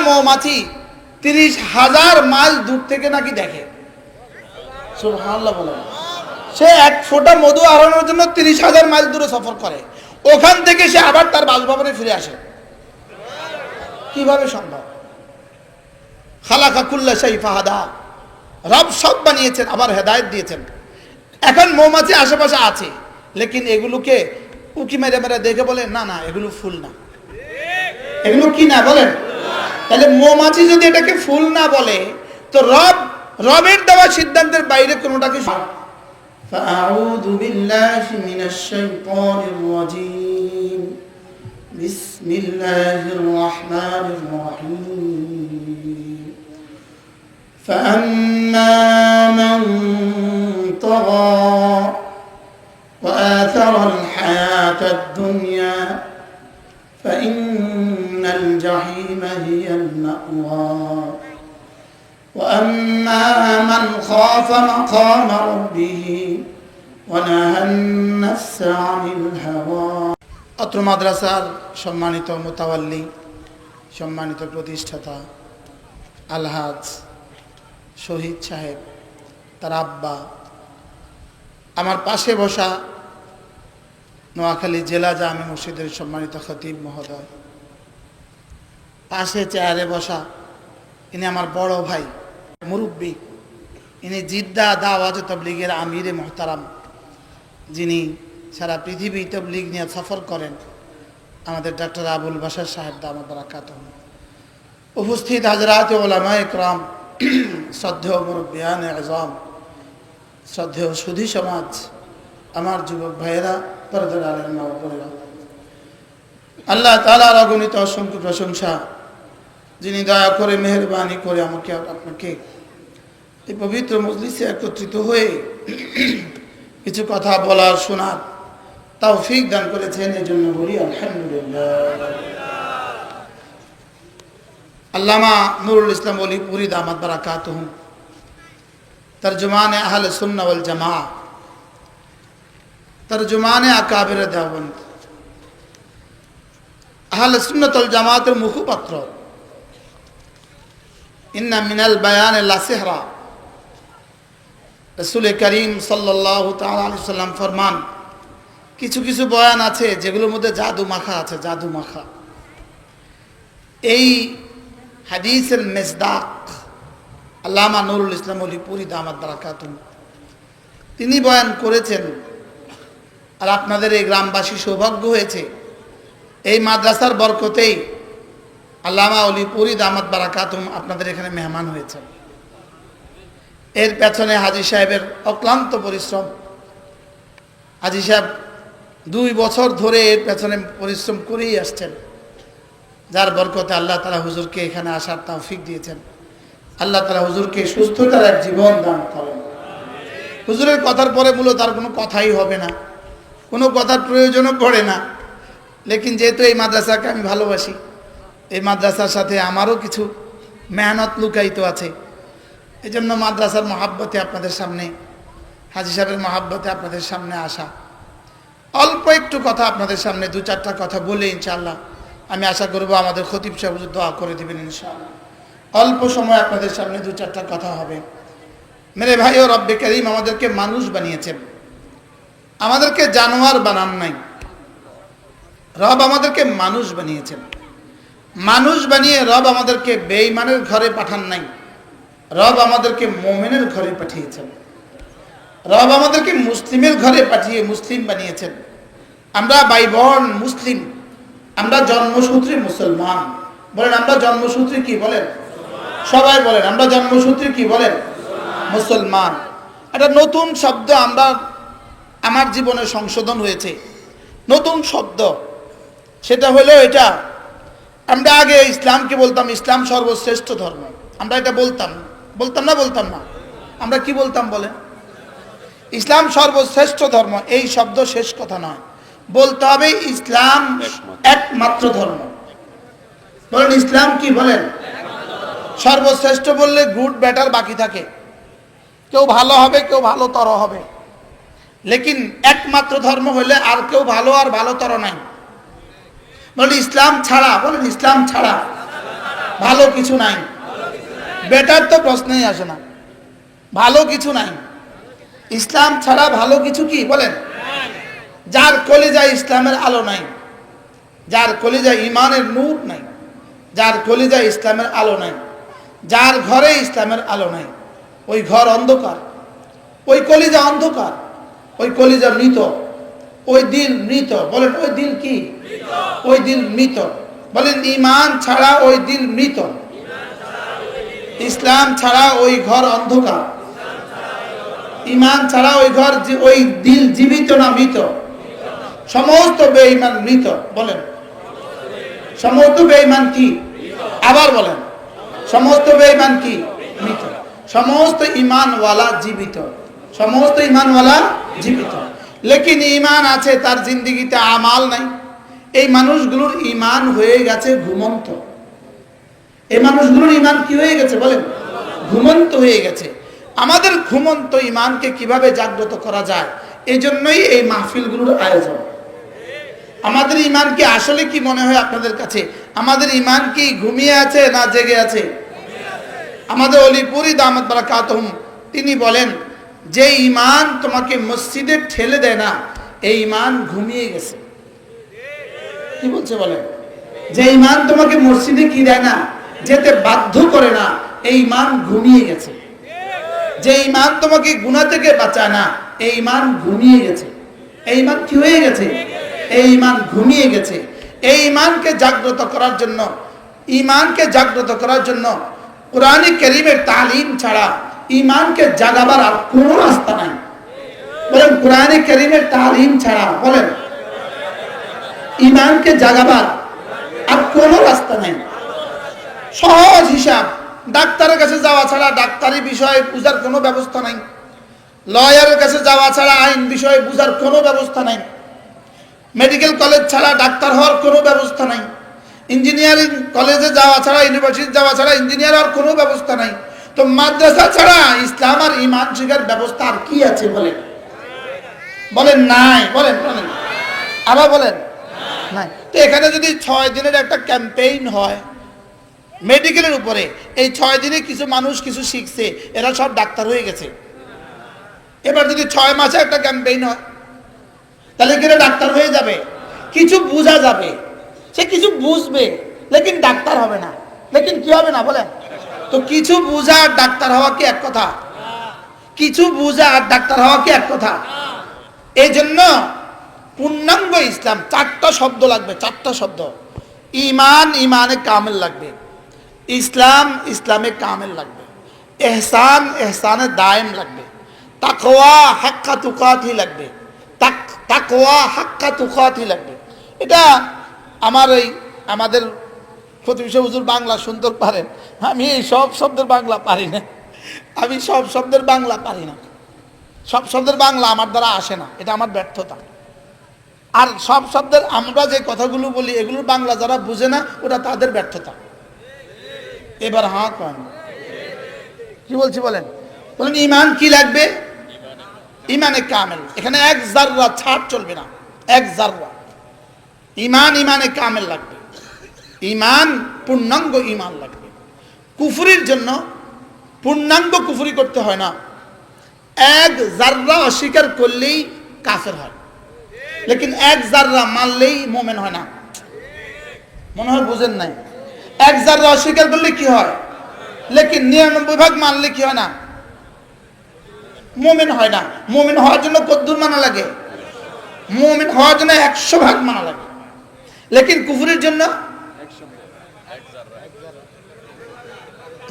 মৌমাছি 30,000 মাইল দূর থেকে নাকি দেখে। সুবহানাল্লাহ বলেন। সে এক ফোঁটা মধু আহরণের জন্য 30,000 মাইল দূরে সফর করে, ওখান থেকে সে আবার তার বাসভবনে ফিরে আসে। কিভাবে সম্ভব? খালাকা কুল্লা শাই ফাহাদা, রব সব বানিয়েছেন, আবার হেদায়েত দিয়েছেন। এখন মৌমাছি আশেপাশে আছে, লেকিন এগুলোকে উকি মেরে মেরে দেখে বলে না না এগুলো ফুল না। এগুলো কি না বলেন? তাহলে মৌমাছি যদি এটাকে ফুল না বলে, তো রবের দেওয়া সিদ্ধান্তের বাইরে কোনোটাকে। ফাআউযু বিল্লাহি মিনাশ শাইতানির রাজীম। বিসমিল্লাহির রাহমানির রাহিম। ফাআম্মা মান তাগা ওয়া আথারাল হায়াতাদ দুনিয়া فإن الجحيم هي المأوى وأما من خاف مقام ربه ونهى النفس عن الهوى। অত্র মাদ্রাসার সম্মানিত মুতাওয়াল্লি, সম্মানিত প্রতিষ্ঠাতা আলহাজ শহীদ সাহেব, তার আব্বা, আমার পাশে বসা নোয়াখালী জেলা জামে মসজিদের সম্মানিত খতিব মহোদয়, পাশে চেয়ারে বসা ইনি আমার বড় ভাই মুরব্বী, ইনি জিদ্দা দাওয়াত তাবলীগের আমিরে মোহতারাম, যিনি সারা পৃথিবী তাবলীগ নিয়ে সফর করেন, আমাদের ডক্টর আবুল বাশার সাহেব দামাত বারাকাতুহু। উপস্থিত হযরত উলামায়ে ইকরাম, শ্রদ্ধেয় মুরব্বিয়ানে আযম, শ্রদ্ধেয় সুধী সমাজ, আমার যুবক ভাইয়েরা, পর্দার আলেম মা ও বোনেরা, আল্লাহ তাআলার অগণিত অসংখ্য প্রশংসা, যিনি দয়া করে মেহেরবানি করে আমাকে আপনাকে এই পবিত্র মজলিসে একত্রিত হয়ে কিছু কথা বলার, শোনার তৌফিক দান করেছেন। এই জন্য বলি আলহামদুলিল্লাহ। আল্লামা নুরুল ইসলাম ওলিপুরি দামাত বারাকাতুহু তরজমানে আহলে সুন্নাহ ওয়াল জামাআহ, তরজমানে আকাবির দেওবন্দ, আহলে সুন্নাত ওয়াল জামাতের মুখপাত্র। ইন্না মিনাল বায়ান লা সিহরা, রাসূল করিম সাল্লাল্লাহু তাআলা আলাইহি ওয়াসাল্লাম ফরমান, কিছু কিছু বয়ান আছে যেগুলোর মধ্যে জাদু মাখা আছে, জাদু মাখা। এই হাদিসের মেসদাক আল্লামা নুরুল ইসলাম ওলিপুরি দামাত বারাকাতুহু তিনি বয়ান করেছেন। আর আপনাদের এই গ্রামবাসী সৌভাগ্য হয়েছে এই মাদ্রাসার বরকতেই আল্লামা ওলিপুরি দামাত বারাকাতুহু আপনাদের এখানে মেহমান হয়েছেন। এর পেছনে হাজী সাহেবের অক্লান্ত পরিশ্রম। হাজী সাহেব 2 বছর ধরে এর পেছনে পরিশ্রম করেই আসছেন, যার বরকতে আল্লাহ তাআলা হুজুরকে এখানে আসার তৌফিক দিয়েছেন। আল্লাহ তাআলা হুজুরকে সুস্থতার এক জীবন দান করেন। হুজুরের কথার পরে মূলত আর কোনো কথাই হবে না, কোনো কথার প্রয়োজনও পড়ে না। লেকিন যেহেতু এই মাদ্রাসাকে আমি ভালোবাসি, এই মাদ্রাসার সাথে আমারও কিছু মেহনত লুকায়িত আছে, এই জন্য মাদ্রাসার মহাব্বতে আপনাদের সামনে, হাজী সাহেবের মহাব্বতে আপনাদের সামনে আসা। অল্প একটু কথা আপনাদের সামনে 2-4টা কথা বলে ইনশাআল্লাহ আমি আশা করব আমাদের খতিব সাহেব হুজুর দোয়া করে দিবেন ইনশাআল্লাহ। অল্প সময় আপনাদের সামনে 2-4টা কথা হবে। মেরে ভাই ও রব্বে করিম আমাদেরকে মানুষ বানিয়েছেন, আমাদেরকে জানোয়ার বানান নাই। রব আমাদেরকে মানুষ বানিয়েছেন। মানুষ বানিয়ে রব আমাদেরকে বেঈমানের ঘরে পাঠান নাই, রব আমাদেরকে মুমিনের ঘরে পাঠিয়েছেন। রব আমাদেরকে মুসলিমের ঘরে পাঠিয়ে মুসলিম বানিয়েছেন। আমরা বাইবর্ন মুসলিম, আমরা জন্মসূত্রে মুসলমান। বলেন আমরা জন্মসূত্রে কি বলেন? সবাই বলেন আমরা জন্মসূত্রে কি বলেন? মুসলমান। একটা নতুন শব্দ আমার জীবনে সংশোধন হয়েছে, নতুন শব্দ। সেটা হলো এটা, আমরা আগে ইসলামকে বলতাম ইসলাম সর্বশ্রেষ্ঠ ধর্ম, আমরা এটা বলতাম না। আমরা কি বলতাম বলেন? ইসলাম সর্বশ্রেষ্ঠ ধর্ম। এই শব্দ শেষ কথা নয়, বলতে হবে ইসলাম একমাত্র ধর্ম। বলেন ইসলাম কি বলেন? সর্বশ্রেষ্ঠ বললে গুড বেটার বাকি থাকে, কেউ ভালো হবে কেউ ভালোতর হবে। লেকিন একমাত্র ধর্ম হলে আর কেউ ভালো আর ভালোতর নাই। বলেন ইসলাম ছাড়া, বলেন ইসলাম ছাড়া, ভালো কিছু নাই। বেটার তো প্রশ্নই আসে না, ভালো কিছু নাই। ইসলাম ছাড়া ভালো কিছু কি বলেন? যার কলিজায় ইসলামের আলো নাই, যার কলিজায় ইমানের নূর নাই, যার কলিজায় ইসলামের আলো নাই, যার ঘরে ইসলামের আলো নাই, ওই ঘর অন্ধকার, ওই কলিজা অন্ধকার, ওই কলিজা মৃত, ওই দিল মৃত। বলেন ওই দিল কি? ওই দিল মৃত। বলেন ইমান ছাড়া ওই দিল মৃত, ইসলাম ছাড়া ওই ঘর অন্ধকার, ইমান ছাড়া ওই ঘর, ওই দিল জীবিত না মৃত? সমস্ত বেঈমান মৃত। বলেন সমস্ত বেঈমান কি? আবার বলেন সমস্ত বেঈমান কি? মৃত। সমস্ত ঈমানওয়ালা জীবিত, সমস্ত ঈমানওয়ালা জীবিত। লেকিন ঈমান আছে, তার জিন্দেগিতে আমাল নাই। এই মানুষগুলোর ঈমান হয়ে গেছে ঘুমন্ত। এই মানুষগুলোর ঈমান কি হয়ে গেছে বলেন? ঘুমন্ত হয়ে গেছে। আমাদের ঘুমন্ত ঈমানকে কিভাবে জাগ্রত করা যায়, এই জন্যই এই মাহফিলগুলোর আয়োজন। আমাদের ঈমান কি আসলে কি মনে হয় আপনাদের কাছে? আমাদের ঈমান কি ঘুমিয়ে আছে না জেগে আছে? আমাদের অলিপুরি দামাত বারাকাতুহুম তিনি বলেন, যে ঈমান তোমাকে মসজিদে ঠেলে দেয় না, এই ঈমান ঘুমিয়ে গেছে। কি বলছে বলেন? যে ঈমান তোমাকে মসজিদে কি দেয় না, যেতে বাধ্য করে না, এই ঈমান ঘুমিয়ে গেছে। যে ঈমান তোমাকে গুনাহ থেকে বাঁচায় না, এই ঈমান ঘুমিয়ে গেছে। এই ঈমান কি হয়ে গেছে? এই ঈমান ঘুমিয়ে গেছে। এই ঈমানকে জাগ্রত করার জন্য, ঈমানকে জাগ্রত করার জন্য কোরআনে কারীমের তালিম ছাড়া ঈমানকে জাগাবার আর কোনো রাস্তা নাই। বলেন কোরআনে কারীমের তালিম ছাড়া, বলেন ঈমানকে জাগাবার আর কোনো রাস্তা নাই। সহজ হিসাব, ডাক্তারের কাছে যাওয়া ছাড়া ডাক্তারি বিষয়ে বুঝার কোনো ব্যবস্থা নাই, লয়ারের কাছে যাওয়া ছাড়া আইন বিষয়ে বুঝার কোনো ব্যবস্থা নাই, মেডিকেল কলেজ ছাড়া ডাক্তার হওয়ার কোনো ব্যবস্থা নাই, ইঞ্জিনিয়ারিং কলেজে যাওয়া ছাড়া, ইউনিভার্সিটি যাওয়া ছাড়া ইঞ্জিনিয়ার হওয়ার কোনো ব্যবস্থা নাই। তো মাদ্রাসা ছাড়া ইসলাম আর ঈমান শিখার ব্যবস্থা আর কি আছে বলেন? বলেন নাই। বলেন বলেন আবার বলেন নাই। তো এখানে যদি 6 দিনের একটা ক্যাম্পেইন হয় মেডিকেলের উপরে, এই 6 দিনে কিছু মানুষ কিছু শিখছে, এরা সব ডাক্তার হয়ে গেছে। এবার যদি 6 মাসে একটা ক্যাম্পেইন হয়, তাহলে কি ডাক্তার হয়ে যাবে? কিছু বোঝা যাবে, সে কিছু বুঝবে, লেকিন ডাক্তার হবে না। লেকিন কি হবে না বলেন? তো কিছু বোঝা আর ডাক্তার হওয়া কি এক কথা? কিছু বোঝা আর ডাক্তার হওয়া কি এক কথা? এই জন্য পূর্ণাঙ্গ ইসলাম 4টা শব্দ লাগবে, 4টা শব্দ। ঈমান ঈমানে কামেল লাগবে, ইসলাম ইসলামে কামেল লাগবে, ইহসান ইহসানে দায়েম লাগবে, তাকওয়া হাক্কা তুকাতি লাগবে, তাকওয়া হাক্কা তুকাতি লাগবে। এটা আমাদের প্রতিবেশী হুজুর বাংলা সুন্দর পারেন, আমি এই সব শব্দের বাংলা পারি না। আমি সব শব্দের বাংলা পারি না, সব শব্দের বাংলা আমার দ্বারা আসে না, এটা আমার ব্যর্থতা। আর সব শব্দের আমরা যে কথাগুলো বলি এগুলোর বাংলা যারা বুঝে না, ওটা তাদের ব্যর্থতা। এবার হ্যাঁ কেন কি বলছি বলেন? বলেন ঈমান কি লাগবে? ঈমানে কামেল। এখানে এক জাররা ছাড় চলবে না, এক জাররা। ঈমান ঈমানে কামেল লাগবে, ঈমান পূর্ণাঙ্গ ঈমান লাগবে। কুফরির জন্য পূর্ণাঙ্গ কুফরি করতে হয় না, এক জাররা অস্বীকার করলেই কাফের হয়, লেকিন এক জাররা মানলেই মোমেন হয় না। মনে হয় বুঝেন নাই? এক জাররা অস্বীকার করলে কি হয়, লেকিন 99 ভাগ মানলে কি হয় না, মোমেন হয় না। মোমেন হওয়ার জন্য কদ্দুর মানা লাগে? মোমেন হওয়ার জন্য 100 ভাগ মানা লাগে, লেকিন কুফরির জন্য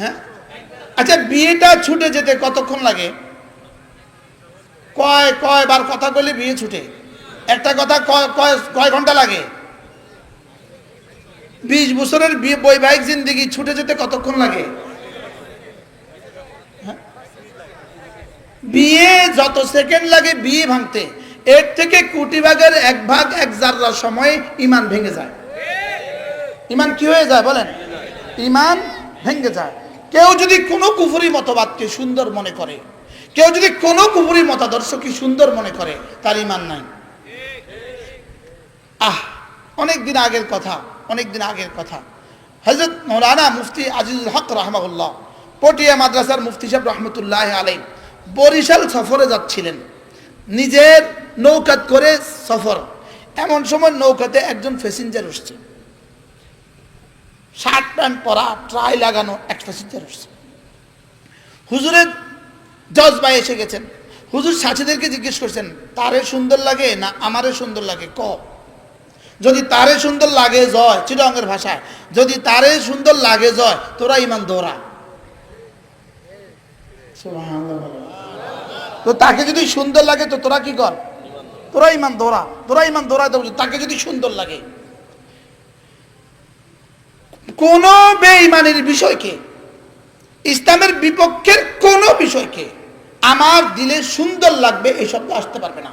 হ্যাঁ। আচ্ছা বিয়েটা ছুটে যেতে কতক্ষণ লাগে? কয়বার কথা বলে বিয়ে ছুটে? একটা কথা কয় ঘন্টা লাগে? 20 বছরের বৈবাহিক জিন্দেগি ছুটে যেতে কতক্ষণ লাগে? বিয়ে যত সেকেন্ড লাগে বিয়ে ভাঙতে, এর থেকে কোটি ভাগের 1 ভাগ 1 জাররা সময় ঈমান ভেঙে যায়। ঈমান কি হয়ে যায় বলেন? ঈমান ভেঙে যায়। কেউ যদি কোনো কুফরি মতবাদকে সুন্দর মনে করে, কেউ যদি কোনো কুফরি মতাদর্শকে সুন্দর মনে করে, তার ঈমান নাই। অনেক দিন আগের কথা, হযরত মাওলানা মুফতি আজিজুল হক রাহমাহুল্লাহ পটিয়া মাদ্রাসার মুফতি সাহেব রহমতুল্লাহ আলাইহি বরিশাল সফরে যাচ্ছিলেন, নিজের নৌকাত করে সফর। এমন সময় নৌকাতে একজন প্যাসেঞ্জার উঠছে, শার্ট প্যান্ট পরা, ট্রাই লাগানো এক প্যাসেঞ্জার উঠছে। হুজুরের জজ ভাই এসে গেছেন। হুজুর সাথীদেরকে জিজ্ঞেস করছেন, তারে সুন্দর লাগে না আমারে সুন্দর লাগে? যদি তারে সুন্দর লাগে জয়, চিটাঙ্গের ভাষায়, যদি তারে সুন্দর লাগে জয়, তোরা ইমান দৌড়া। তো তাকে যদি সুন্দর লাগে তো তোরা কি কর? তোরা ইমান দৌড়া, তোরা ইমান দৌড়া। তাকে যদি সুন্দর লাগে, কোন বেঈমানের বিষয়কে, ইসলামের বিপক্ষের কোন বিষয়কে আমার দিলে সুন্দর লাগবে এই শব্দ আসতে পারবে না।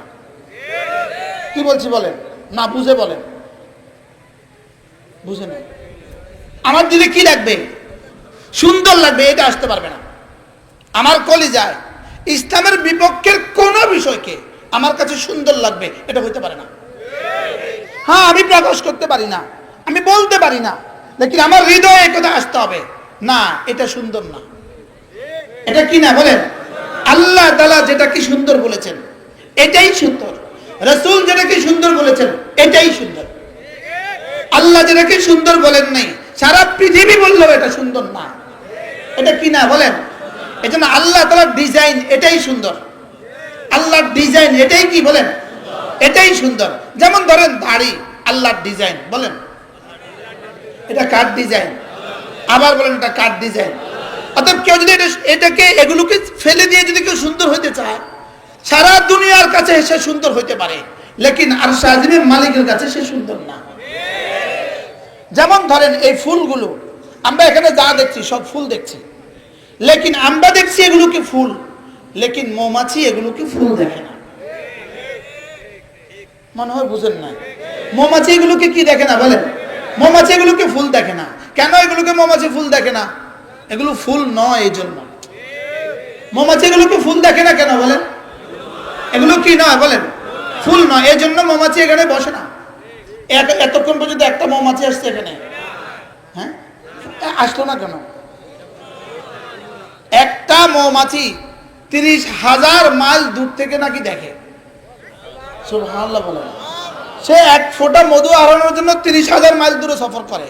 কি বলছি বলেন না, বুঝে বলেন, বুঝে না। আমার দিলে কি লাগবে? সুন্দর লাগবে, এটা আসতে পারবে না। আমার কলিজায় ইসলামের বিপক্ষের কোন বিষয়কে আমার কাছে সুন্দর লাগবে এটা হইতে পারে না। হ্যাঁ, আমি প্রকাশ করতে পারি না, আমি বলতে পারি না, লেকিন আমার হৃদয়ে কথা আসতে হবে, না এটা সুন্দর না। এটা কি না বলেন? আল্লাহ তাআলা যেটাকে সুন্দর বলেছেন এটাই সুন্দর, রাসূল যেটাকে সুন্দর বলেছেন এটাই সুন্দর। আল্লাহ যেটাকে সুন্দর বলেন নাই, সারা পৃথিবী বললেও এটা সুন্দর না। এটা কি না বলেন? এজন্য আল্লাহ তাআলার ডিজাইন এটাই সুন্দর, আল্লাহর ডিজাইন এটাই কি বলেন? এটাই সুন্দর। যেমন ধরেন দাড়ি, আল্লাহর ডিজাইন, বলেন এটা কার ডিজাইন? আবার বলেন এটা কার ডিজাইন? অতএব কেউ যদি এটাকে এগুলোকে ফেলে দিয়ে যদি কেউ সুন্দর হইতে চায়, সারা দুনিয়ার কাছে সে সুন্দর হইতে পারে, লেকিন আরশ আজিমের মালিকের কাছে সে সুন্দর না। যেমন ধরেন এই ফুলগুলো, আমরা এখানে যা দেখছি সব ফুল দেখছি, লেকিন আমরা দেখছি এগুলোকে ফুল, লেকিন মৌমাছি এগুলোকে ফুল দেখে না। মনে হয় বুঝেন না? মৌমাছি এগুলোকে কি দেখে না বলেন? মৌমাছি এগুলোকে ফুল দেখে না। কেন এগুলোকে মৌমাছি ফুল দেখে না? এগুলো ফুল নয়, এই জন্য মৌমাছি এগুলোকে ফুল দেখে না। কেন বলেন? এগুলো কি নয় বলেন? ফুল নয়, এই জন্য মৌমাছি এখানে বসে না। এতক্ষণ পর্যন্ত একটা মৌমাছি আসছে এখানে, হ্যাঁ আসলো না কেন? একটা মৌমাছি 30,000 মাইল দূর থেকে নাকি দেখে। সুবহানাল্লাহ বলেন। সে এক ফোঁটা মধু আহরণের জন্য 30,000 মাইল দূরে সফর করে,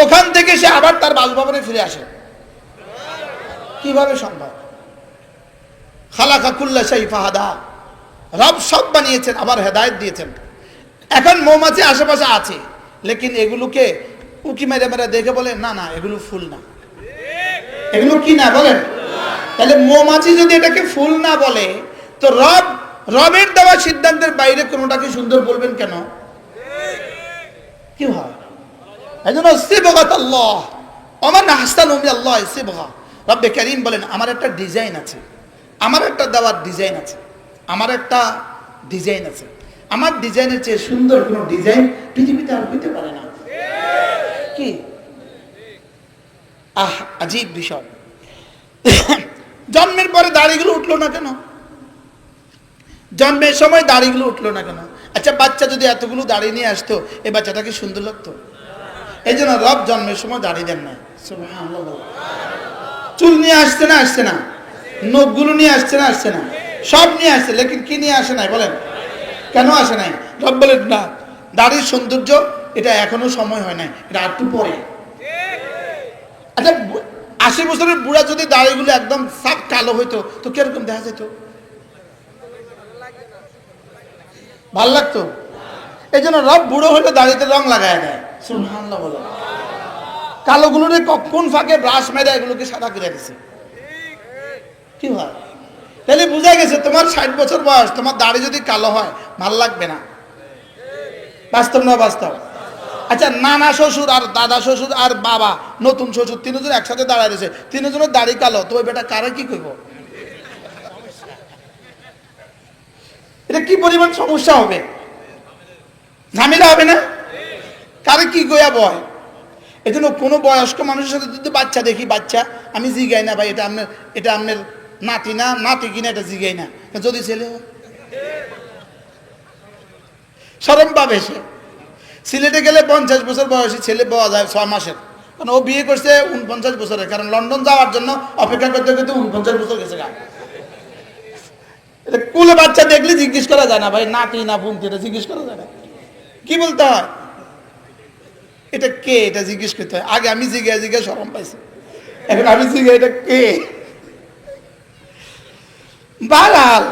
ওখান থেকে সে আবার তার বাসভবনে ফিরে আসে। কিভাবে সম্ভব? খালাকা কুল্লা শাই ফাহাদা, রব সব বানিয়েছেন, আবার হেদায়েত দিয়েছেন। এখন মৌমাছি আশেপাশে আছে, লেকিন এগুলোকে উকি মেরে মেরে দেখে বলে না না এগুলো ফুল না। এগুলো কি না বলেন? তাহলে মৌমাছি যদি এটাকে ফুল না বলে, তো রবের দেওয়া সিদ্ধান্তের বাইরে কোনোটাকে সুন্দর বলবেন কেন? কি হয়? এজন্য সিবগাত আল্লাহ, ওমান আহসানু মিনাল্লাহি সিবগা। রব্বে কারীম বলেন আমার একটা ডিজাইন আছে, আমার একটা দেওয়ার ডিজাইন আছে, আমার একটা ডিজাইন আছে। আমার ডিজাইনের চেয়ে সুন্দর কোনো ডিজাইন পৃথিবীতে আর হইতে পারে না। কি আজীব বিষয়। জন্মের পরে দাড়িগুলো উঠলো না কেন? জন্মের সময় দাড়িগুলো উঠলো না কেন? আচ্ছা, বাচ্চা যদি এতগুলো দাড়ি নিয়ে আসতো, এই বাচ্চাটাকে সুন্দর লাগতো? এই জন্য রব জন্মের সময় দাড়ি দেন না। সুবহানাল্লাহ। চুল নিয়ে আসছে না? আসছে না? নখগুলো নিয়ে আসছে না? আসছে না? সব নিয়ে আসছে, লেকিন কি নিয়ে আসে নাই বলেন? কেন আসে নাই? রব বলেন না, দাড়ির সৌন্দর্য এটা এখনো সময় হয় নাই, এটা একটু পরে। আচ্ছা, 80 বছরের বুড়া যদি দাড়িগুলো একদম সাফ কালো হইতো তো কিরকম দেখা যেত? ভাল লাগতো? এই জন্য রব বুড়ো হইলে দাড়িতে রং লাগায় দেয়। সুবহানাল্লাহ বলে। কালোগুলোরে কোন ফাঁকে ব্রাশ মেরে এগুলোকে সাদা করে দিছে। কি হয়? তাহলে বুঝা গেছে তোমার 60 বছর বয়স, তোমার দাড়ি যদি কালো হয় ভাল লাগবে না। বাস্তব না বাস্তব? আচ্ছা, নানা শ্বশুর আর দাদা শ্বশুর আর বাবা নতুন শ্বশুর তিনজন একসাথে দাঁড়ায় রয়েছে, তিনজনের দাড়ি কালো, তো ওই বেটা কারে কি কইব? এটা কি পরিমাণ সমস্যা হবে, ঝামেলা হবে না? কারে কি কইয়া বয়? এই জন্য কোনো বয়স্ক মানুষের সাথে যদি বাচ্চা দেখি, বাচ্চা আমি জিগাই না ভাই এটা আপনার নাতি না নাতি কিনা, এটা জিগাই না। যদি ছেলে হয় শরম পাবে সে। সিলেটে গেলে 50 বছর বয়সী ছেলে পাওয়া যায় 6 মাসের, কারণ ও বিয়ে করছে 49 বছরে, কারণ লন্ডন যাওয়ার জন্য অপেক্ষা করতে করতে 49 বছর গেছে গা। এটা কুলে বাচ্চা দেখলে জিজ্ঞেস করা যায় না ভাই নাতি না ফুমতি, এটা জিজ্ঞেস করা যায় না, কি বলতে হয় এটা কে, এটা জিজ্ঞেস করতে হয়। আগে আমি জিজ্ঞাসা শরম পাইছি, এখন আমি জিজ্ঞাসা এটা কে। বালাল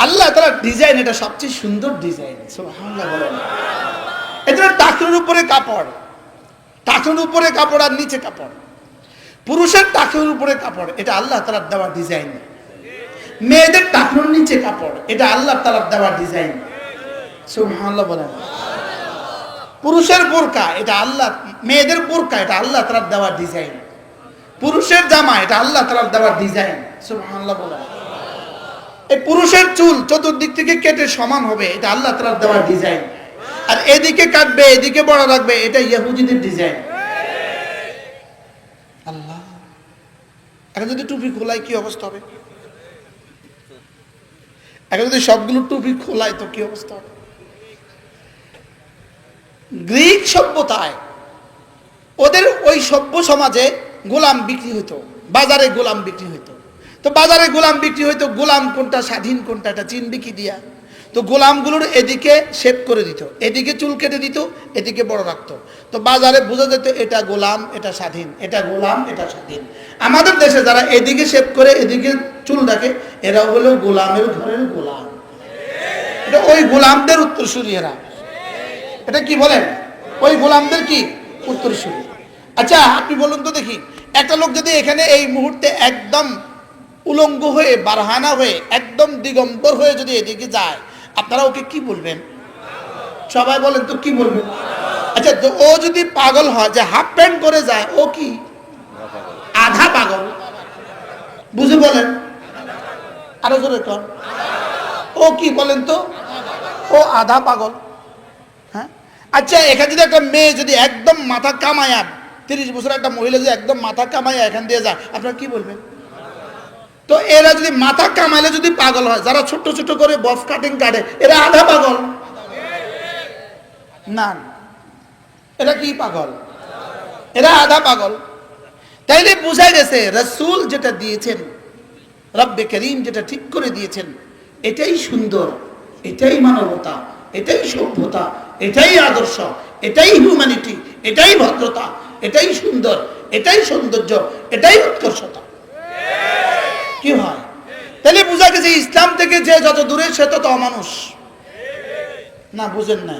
আল্লাহ তাআলা ডিজাইন, এটা সবচেয়ে সুন্দর ডিজাইন, সুবহানাল্লাহ বলেন। এটা টাকনুর উপরে কাপড়, টাকনুর উপরে কাপড় আর নিচে কাপড়, পুরুষের টাকনুর উপরে কাপড়, এটা আল্লাহ তাআলার দেওয়া ডিজাইন। মেয়েদের টাকনুর নিচে কাপড়, এটা আল্লাহ তাআলার দেওয়া ডিজাইন, সুবহানাল্লাহ বলেন। পুরুষের বোরকা, এটা আল্লাহ, মেয়েদের বোরকা, এটা আল্লাহ তাআলার দেওয়া ডিজাইন। পুরুষের জামা, এটা আল্লাহ তাআলার দেওয়া ডিজাইন, সুবহানাল্লাহ বলেন। এই পুরুষের চুল চতুর্দিক থেকে কেটে সমান হবে, এটা আল্লাহ তাআলার দেওয়া ডিজাইন। আর এদিকে কাটবে এদিকে বড় রাখবে, এটা ইহুদিদের ডিজাইন। আল্লাহ, এখন যদি টুপি খোলাই কি অবস্থা হবে? এখন যদি সবগুলো টুপি খোলাই তো কি অবস্থা হবে? গ্রিক সভ্যতায় ওদের ওই সভ্য সমাজে গোলাম বিক্রি হইতো, বাজারে গোলাম বিক্রি হইতো। তো বাজারে গোলাম বিক্রি হইতো, গোলাম কোনটা স্বাধীন কোনটা এটা চিনবে কি দিয়া? তো গোলামগুলোর এদিকে শেপ করে দিত, এদিকে চুল কেটে দিত, এদিকে বড় রাখতো। তো বাজারে বোঝা যেত এটা গোলাম এটা স্বাধীন, এটা গোলাম এটা স্বাধীন। আমাদের দেশে যারা এদিকে শেপ করে এদিকে চুল রাখে, এরা হলো গোলামের ঘরের গোলাম, এটা ওই গোলামদের উত্তরসূরি এরা। এটা কি বলেন? ওই গোলামদের কি উত্তরসূরি। আচ্ছা আপনি বলুন তো দেখি, একটা লোক যদি এখানে এই মুহূর্তে একদম উলঙ্গ হয়ে বারহানা হয়ে একদম দিগম্বর হয়ে যদি এদিকে যায়, আপনারা ওকে কি বলবেন? সবাই বলেন তো কি বলবেন? আচ্ছা তো ও যদি পাগল হয় যে হাফ প্যান্ট করে যায়, ও কি আধা পাগল? বুঝে বলেন, আরো জোরে কর, ও কি বলেন তো? ও আধা পাগল। হ্যাঁ, আচ্ছা এখানে যদি একটা মেয়ে যদি একদম মাথা কামায়া, 30 বছর একটা মহিলা যদি একদম মাথা কামায়া এখান দিয়ে যায়, আপনারা কি বলবেন? তো এরা যদি মাথা কামাইলে যদি পাগল হয়, যারা ছোট ছোট করে বফ কাটিং কাটে, এরা আধা পাগল না, এরা কি পাগল? এরা আধা পাগল। তাইলে বোঝা গেছে রাসূল যেটা দিয়েছেন, রব্বে করিম যেটা ঠিক করে দিয়েছেন, এটাই সুন্দর, এটাই মানবতা, এটাই সভ্যতা, এটাই আদর্শ, এটাই হিউম্যানিটি, এটাই ভদ্রতা, এটাই সুন্দর, এটাই সৌন্দর্য, এটাই উৎকর্ষতা। কি হয়? তাহলে বোঝা গেছে ইসলাম থেকে যে যত দূরে সে তত অমানুষ। না বুঝেন না?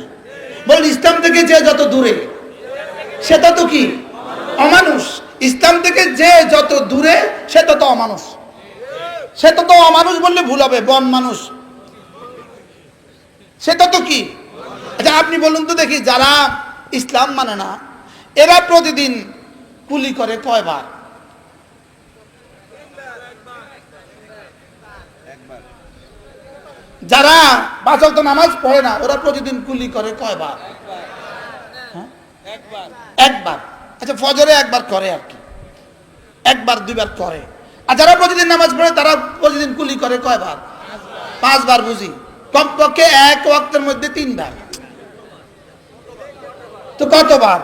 বলেন ইসলাম থেকে যে যত দূরে সে তত কি অমানুষ। ইসলাম থেকে যে যত দূরে সে তত অমানুষ। সে তত অমানুষ বললে ভুল হবে, বন মানুষ। সে তত কি? আচ্ছা আপনি বলুন তো দেখি, যারা ইসলাম মানে না, এরা প্রতিদিন কুলি করে কয়বার? যারা 5 ওয়াক্ত নামাজ পড়ে না, ওরা প্রতিদিন কুলি করে কয়বার? একবার। আচ্ছা ফজরে একবার করে আর কি, একবার দুইবার করে। আর যারা প্রতিদিন নামাজ পড়ে তারা প্রতিদিন কুলি করে কয়বার? 5 বার। বুঝি কমপক্ষে এক ওয়াক্তের মধ্যে 3 বার, তো কতবার?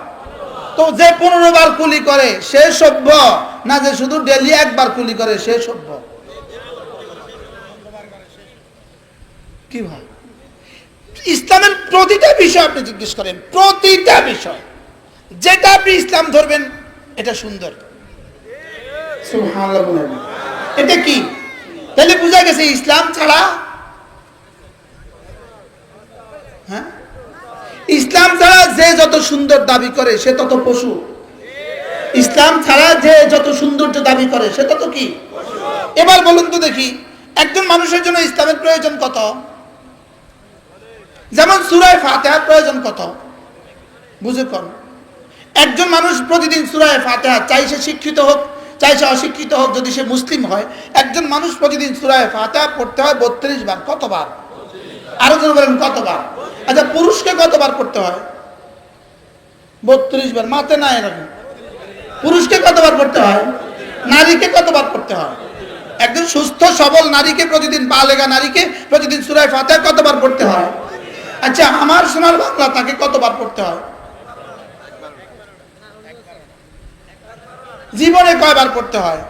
তো যে 15 বার কুলি করে সে সভ্য না, যে শুধু ডেলি একবার কুলি করে সে সভ্য? কি ভাই? ইসলামের প্রতিটা বিষয় আপনি জিজ্ঞেস করেন, প্রতিটা বিষয় যেটা আপনি ইসলাম ধরবেন এটা সুন্দর। সুবহানাল্লাহ বলেন, এটা কি? তাহলে বোঝা গেছে ইসলাম ছাড়া, হ্যাঁ, ইসলাম ছাড়া যে যত সুন্দর দাবি করে সে তত পশু। ইসলাম ছাড়া যে যত সৌন্দর্য দাবি করে সে তত কি? এবার বলুন তো দেখি, একজন মানুষের জন্য ইসলামের প্রয়োজন কত? যেমন সূরা ফাতিহার প্রয়োজন কত? বুঝে কোন? একজন মানুষ প্রতিদিন সূরা ফাতিহা, চাই সে শিক্ষিত হোক চাই সে অশিক্ষিত হোক, যদি সে মুসলিম হয়, একজন মানুষ প্রতিদিন সূরা ফাতিহা পড়তে হয় 32 বার। কতবার? আরো জন বলেন কতবার? আচ্ছা পুরুষকে কতবার পড়তে হয়? 32 বার। মাতে না এরকম। পুরুষকে কতবার পড়তে হয়? নারীকে কতবার পড়তে হয়? একজন সুস্থ সবল নারীকে প্রতিদিন, বালেগা নারীকে প্রতিদিন সূরা ফাতিহা কতবার পড়তে হয়? আচ্ছা আমার সোনার বাংলা তাকে কতবার পড়তে হয়? জীবনে কয়বার পড়তে হয়?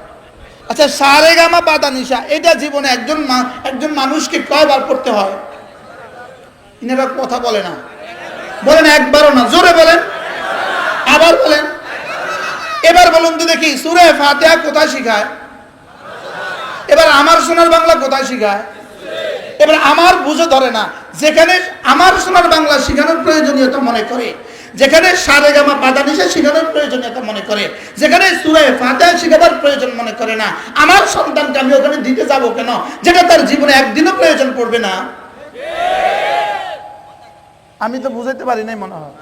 আচ্ছা, সারেগামা পাদানিসা এটা জীবনে একজন মানুষকে কয়বার পড়তে হয়? ইনারা কথা বলে না, বলেন একবারও না, জোরে বলেন, আবার বলেন, এবার বলুন তো দেখি সূরা ফাতিহা কোথায় শিখায়? এবার আমার সোনার বাংলা কোথায় শিখায়? এবার আমার বুঝে ধরে না, যেখানে আমার সোনার বাংলা শেখানোর প্রয়োজনীয়তা মনে করে, যেখানে সারেগামা পাদানিসা শেখানোর প্রয়োজনীয়তা মনে করে, যেখানে সূরা ফাতিহা শেখাবার প্রয়োজন মনে করে না, আমার সন্তানকে আমি ওখানে দিতে যাব কেন, যেটা তার জীবনে একদিনও প্রয়োজন পড়বে না? আমি তো বুঝাইতে পারি নাই মনে হয়।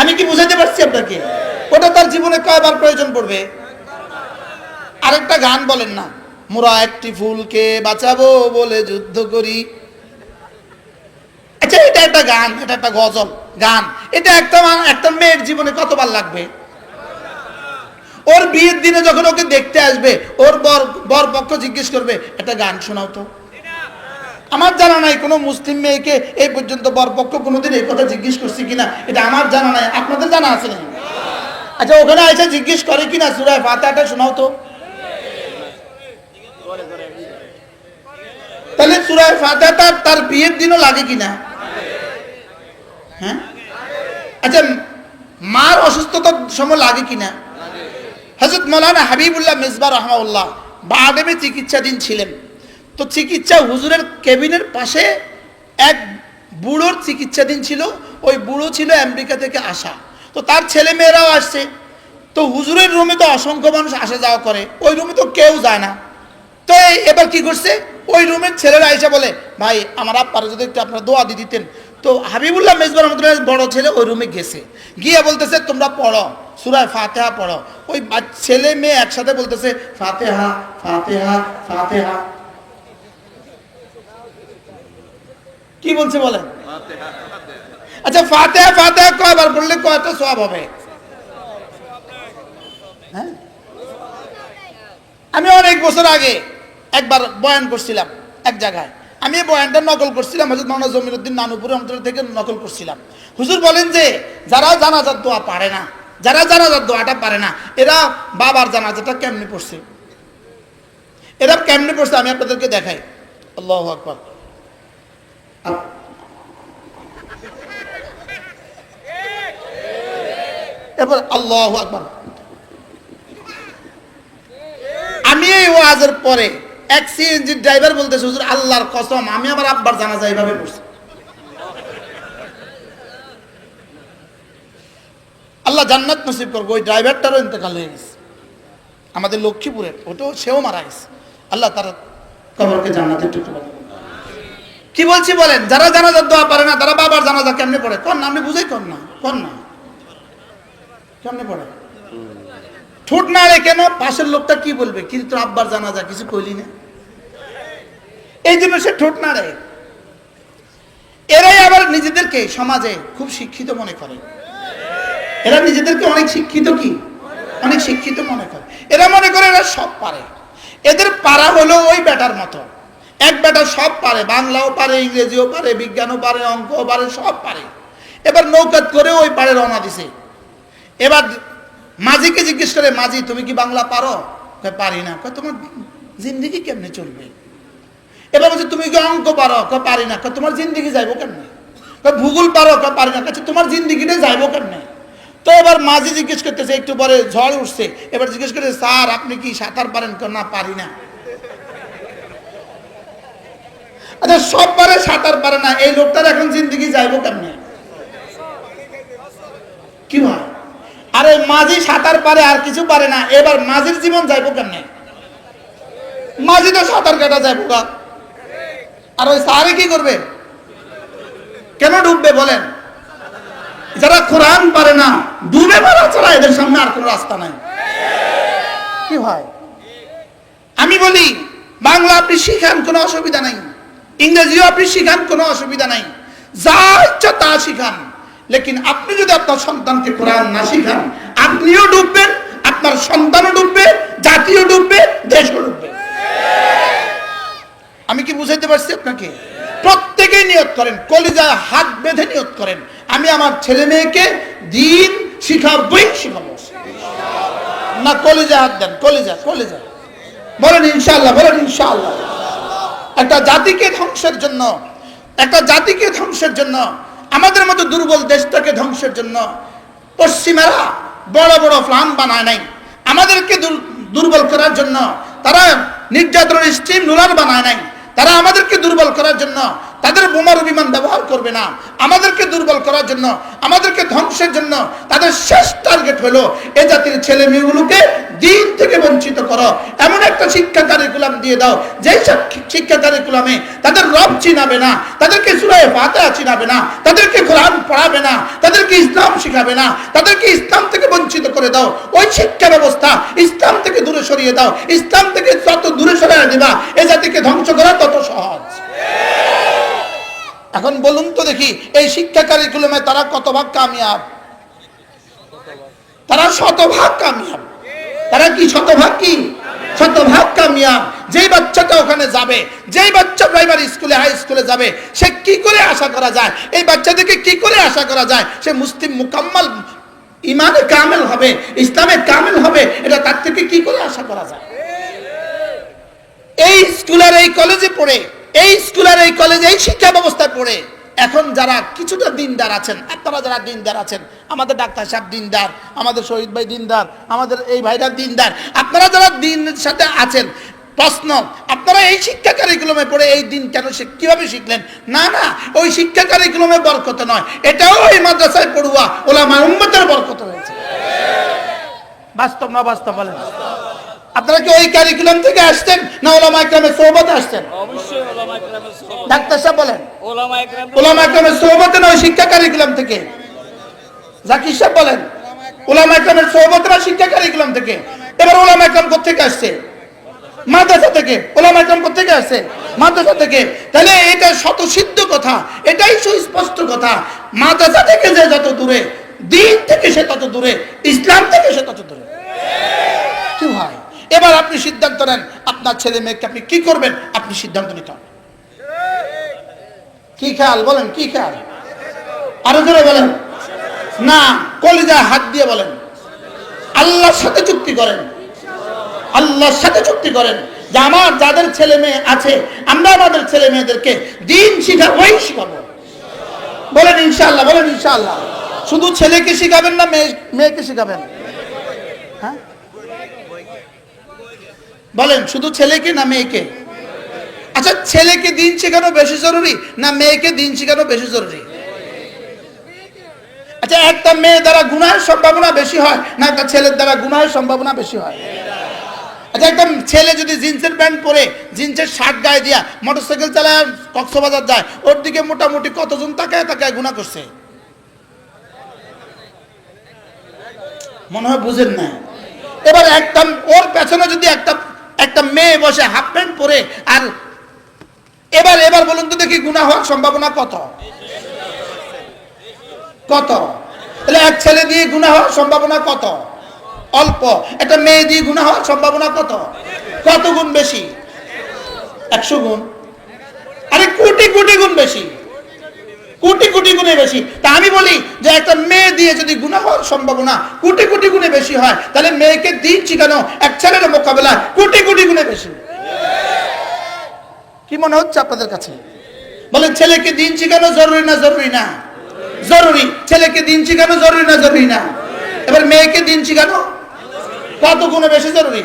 আমি কি বুঝাইতে পারছি আপনাকে? ওটা তার জীবনে কয়বার প্রয়োজন পড়বে? আরেকটা গান বলেন না, মোরা একটি ফুলকে বাঁচাবো বলে যুদ্ধ করি। আচ্ছা, এটা একটা গান, এটা একটা গজল গান, এটা একটা মেয়ের জীবনে কতবার লাগবে? ওর বিয়ের দিনে যখন ওকে দেখতে আসবে, ওর বর পক্ষ জিজ্ঞেস করবে একটা গান শোনাও তো। আমার জানা নাই কোনো মুসলিম মেয়েকে এই পর্যন্ত বরপক্ষ কোনোদিন এই কথা জিজ্ঞেস করছি কিনা, এটা আমার জানা নাই। আপনাদের জানা আছে না? আচ্ছা, ওখানে এসে জিজ্ঞেস করে কিনা সূরা ফাতিহাটা শোনাও তো। তাহলে সূরা ফাতিহাটা তার বিয়ের দিনও লাগে কিনা? হ্যাঁ, আচ্ছা, মার অসুস্থতার সময় লাগে কিনা? হযরত মাওলানা হাবিবুল্লাহ মিসবাহ রাহমাহুল্লাহ বাগদাদে চিকিৎসাধীন ছিলেন। তো চিকিৎসা হুজুরের কেবিনের পাশে এক বুড়োর চিকিৎসাধীন ছিল। ওই বুড়ো ছিল আমেরিকা থেকে আসা, তো তার ছেলে মেয়েরাও আসছে। তো হুজুরের রুমে তো অসংখ্য মানুষ আসা যাওয়া করে, ওই রুমে তো কেউ যায় না। তো এবার কি করছে, ওই রুমের ছেলেরা এসে বলে, ভাই আমার আব্বারে যদি একটু আপনারা দোয়া দিয়ে দিতেন। তো হাবিবুল্লাহ মিসবাহ রহমাতুল্লাহ বড় ছেলে ওই রুমে গেছে, গিয়ে বলতেছে তোমরা পড়ো, সূরা ফাতিহা পড়ো। ওই ছেলে মেয়ে একসাথে বলতেছে ফাতিহা ফাতিহা ফাতিহা। কি বলছে বলেন? আচ্ছা, ফাতিহা ফাতিহা কয়বার পড়লে কয়টা সওয়াব হবে? হ্যাঁ, আমি অনেক বছর আগে একবার বয়ান করছিলাম এক জায়গায়, আমি এই বয়ানটা নকল করছিলাম, হযরত মাওলানা জমিরউদ্দিন নানুপুর রহমাতুল্লাহ থেকে নকল করছিলাম। হুজুর বলেন যে যারা জানাজার দোয়া পারে না, যারা জানাজার দোয়াটা পারে না, এরা বাবার জানাজাটা কেমনে পড়ছে, এরা কেমনে পড়ছে আমি আপনাদেরকে দেখাই। আল্লাহু আকবার। এরপর আল্লাহু আকবার। আমি এই ওয়াজের পরে এক সিএনজি ড্রাইভার বলতেছে, হুজুর আল্লাহর কসম আমি আমার আব্বার জানাজা এইভাবে পড়ছি। আল্লাহ জান্নাত নসিব করবো। ওই ড্রাইভারটারও ইন্তেকাল হয়ে গেছে, আমাদের লক্ষ্মীপুরের, ওটাও সেও মারা গেছে। আল্লাহ তার কবরকে জান্নাতের টুকরো বানাবে। কি বলছি বলেন? যারা জানাজার দোয়া পারে না, তারা বাবার জানাজা কেমনে পড়ে? কর না, আমি বুঝাই, কর না, কর না, কেমনে পড়ে? ঠোঁট নাড়ে কেন? পাশের লোকটা কি বলবে, কিন্তু তোর আব্বার জানাজা কিছু কইলি না, এই জন্য সে ঠোঁট নাড়ে। এরাই আবার নিজেদেরকে সমাজে খুব শিক্ষিত মনে করে, এরা নিজেদেরকে অনেক শিক্ষিত, কি অনেক শিক্ষিত মনে করে। এরা মনে করে এরা সব পারে, এদের পারা হলো ওই বেটার মতো। এক বেটা সব পারে, বাংলাও পারে, ইংরেজিও পারে, বিজ্ঞানও পারে, অঙ্কও পারে, সব পারে। এবার নৌকাত করে ওই পারে রওনা দিছে। এবার মাঝিকে জিজ্ঞেস করে, মাঝি তুমি কি বাংলা পারো? পারি না। তোমার জিন্দিগি কেমনে চলবে? এবার বলছে তুমি কি অঙ্ক পারো? পারি না। তোমার জিন্দিগি যাইবো কেমনে? ভূগোল পারো? পারি না। তোমার জিন্দিগিটা যাইবো কেমনে? তো এবার মাঝি জিজ্ঞেস করতেছে, একটু পরে ঝড় উঠছে, এবার জিজ্ঞেস করে, স্যার আপনি কি সাঁতার পারেন? না, পারি না। আচ্ছা, সব পারে, সাঁতার পারে না, এই লোকটার এখন জিন্দিগি যাইবো কেমনে? কি হয়? আরে মাঝি সাঁতার পারে আর কিছু পারে না, এবার মাঝির জীবন যাইবো কেমনে? মাঝি তো সাঁতার কাটা যাইবো গা, আর ওই স্যারে কি করবে? কেন ডুববে বলেন? যারা কোরআন পারে না, ডুবে মারা ছাড়া এদের সামনে আর কোনো রাস্তা নাই। কি হয়? আমি বলি, বাংলা আপনি শিখান, কোনো অসুবিধা নাই, ইংরেজিও আপনি শিখান, কোনো অসুবিধা নাই, যা ইচ্ছা তা শিখান। লেকিন আপনি যদি আপনার সন্তানকে কোরআন না শিখান, আপনিও ডুববেন, আপনার সন্তানও ডুববে, জাতিও ডুববে, দেশও ডুববে। আমি কি বুঝাইতে পারছি আপনাকে? প্রত্যেকেই নিয়ত করেন, কলিজায় হাত বেঁধে নিয়ত করেন, আমি আমার ছেলে মেয়েকে দিন শিখাবই শিখাবো। না কলিজা হাত দেন, কলিজা কলিজা বলেন ইনশাআল্লাহ, বলেন ইনশাআল্লাহ। একটা জাতিকে ধ্বংসের জন্য, একটা জাতিকে ধ্বংসের জন্য, আমাদের মতো দুর্বল দেশটাকে ধ্বংসের জন্য পশ্চিমারা বড় বড় প্ল্যান বানায় নাই। আমাদেরকে দুর্বল করার জন্য তারা নির্যাতনের স্টিম রোলার বানায় নাই। তারা আমাদেরকে দুর্বল করার জন্য তাদের বোমারু বিমান ব্যবহার করবে না। আমাদেরকে দুর্বল করার জন্য, আমাদেরকে ধ্বংসের জন্য তাদের শেষ টার্গেট হলো এ জাতির ছেলে মেয়েগুলোকে দিন থেকে বঞ্চিত করো। এমন একটা শিক্ষা কারিকুলাম দিয়ে দাও যেই শিক্ষা কারিকুলামে তাদের রব চিনাবে না, তাদেরকে সূরা ফাতিহা চিনাবে না, তাদেরকে কোরআন পড়াবে না, তাদেরকে ইসলাম শিখাবে না, তাদেরকে ইসলাম থেকে বঞ্চিত করে দাও। ওই শিক্ষা ব্যবস্থা ইসলাম থেকে দূরে সরিয়ে দাও। ইসলাম থেকে যত দূরে সরিয়ে দিবা এ জাতিকে ধ্বংস করা তত সহজ। এখন বলুন তো দেখি, এই শিক্ষা কারিকুলামে তারা কত ভাগ কামিয়াব? তারা শতভাগ কামিয়াব। তারা কি শতভাগ? কি শতভাগ কামিয়াব। যেই বাচ্চাটা ওখানে যাবে, যেই বাচ্চা প্রাইমারি স্কুলে হাই স্কুলে যাবে, সে কি করে আশা করা যায়, এই বাচ্চাদেরকে কি করে আশা করা যায় সে মুসলিম মুকাম্মাল ইমানে কামেল হবে, ইসলামে কামেল হবে? এটা তার থেকে কি করে আশা করা যায়? এই স্কুলের এই কলেজে পড়ে, এই স্কুলের এই কলেজে এই শিক্ষা ব্যবস্থায় পড়ে এখন যারা কিছুটা দিনদার আছেন, আপনারা যারা দিনদার আছেন, আমাদের ডাক্তার সাহেব দিনদার, আমাদের শহীদ ভাই দিনদার, আমাদের এই ভাইরা দিনদার, আপনারা যারা দিনের সাথে আছেন, প্রশ্ন আপনারা এই শিক্ষা কারিকুলামে পড়ে এই দিন কেন কিভাবে শিখলেন? না না, ওই শিক্ষা কারিকুলামে বরকত নয়, এটাও ওই মাদ্রাসায় পড়ুয়া ওলামা উম্মতের বরকত হয়েছে। বাস্তব না বাস্তব বলেন? আপনারা কি ওই কারিকুলাম থেকে আসছেন না ওলামা ইকরামের সোহবতে আসছেন? অবশ্যই ওলামা ইকরামের সোহবত। ডাক্তার সাহেব বলেন ওলামা ইকরামের সোহবতে না ওই শিক্ষা কারিকুলাম থেকে? জাকির সাহেব বলেন ওলামা ইকরামের সোহবতে না শিক্ষা কারিকুলাম থেকে? এবার ওলামা ইকরাম কোথেকে আসছে? মাদ্রাসা থেকে। ওলামা ইকরাম কোথেকে আসছে? মাদ্রাসা থেকে। তাহলে এটা শতসিদ্ধ কথা, এটাই সুস্পষ্ট কথা। মাদ্রাসা থেকে যে যত দূরে, দিন থেকে সে তত দূরে, ইসলাম থেকে সে তত দূরে। কি ভাই, এবার আপনি সিদ্ধান্ত নেন আপনার ছেলে মেয়েকে আপনি কি করবেন, আপনি সিদ্ধান্ত নিতে হবে। কি খেয়াল বলেন? কি খেয়াল? আরো জোরে বলেন না, কলিজায় হাত দিয়ে বলেন। আল্লাহর সাথে চুক্তি করেন, আল্লাহর সাথে চুক্তি করেন যে আমার যাদের ছেলে মেয়ে আছে, আমরা আমাদের ছেলে মেয়েদেরকে দিন শিখাবোই শিখাবো। বলেন ইনশাআল্লাহ, বলেন ইনশাআল্লাহ। শুধু ছেলেকে শিখাবেন না মেয়েকে শিখাবেন? হ্যাঁ বলেন, শুধু ছেলেকে না মেয়েকে? আচ্ছা, ছেলেকে দিন শেখানো বেশি জরুরি না মেয়েকে দিন শেখানো বেশি জরুরি? আচ্ছা, একটা মেয়ে দ্বারা গুনাহের সম্ভাবনা বেশি হয় না একটা ছেলের দ্বারা গুনাহের সম্ভাবনা বেশি হয়? আচ্ছা, একটা ছেলে যদি জিন্সের প্যান্ট পরে, জিন্সের শার্ট গায়ে দিয়া মোটরসাইকেল চালায় কক্সবাজার যায়, ওর দিকে মোটামুটি কতজন তাকায় তাকায় গুনাহ করছে? মনে হয় বুঝেন না। এবার একটা ওর পেছনে যদি একটা মেয়ে বসে হাফ প্যান্ট পরে, আর এবার বলুন তো দেখি গুনাহ হওয়ার সম্ভাবনা কত? কত? তাহলে এক ছেলে দিয়ে গুনাহ হওয়ার সম্ভাবনা কত? অল্প। একটা মেয়ে দিয়ে গুনাহ হওয়ার সম্ভাবনা কত? কত গুণ বেশি? 100 গুণ। আরে কোটি কোটি গুণ বেশি, কোটি কোটি গুণে বেশি। তা আমি বলি যে একটা মেয়ে দিয়ে যদি গুনাহ হওয়ার সম্ভাবনা কোটি কোটি গুণে বেশি হয়, তাহলে মেয়েকে দিন শিখানো এক ছেলের মোকাবেলা কোটি কোটি গুণে বেশি। কি মনে হচ্ছে আপনাদের কাছে? বলেন, ছেলেকে দিন শিখানো জরুরি না জরুরি না? জরুরি। ছেলেকে দিন শিখানো জরুরি না জরুরি না? এবার মেয়েকে দিন শিখানো কত গুণে বেশি জরুরি?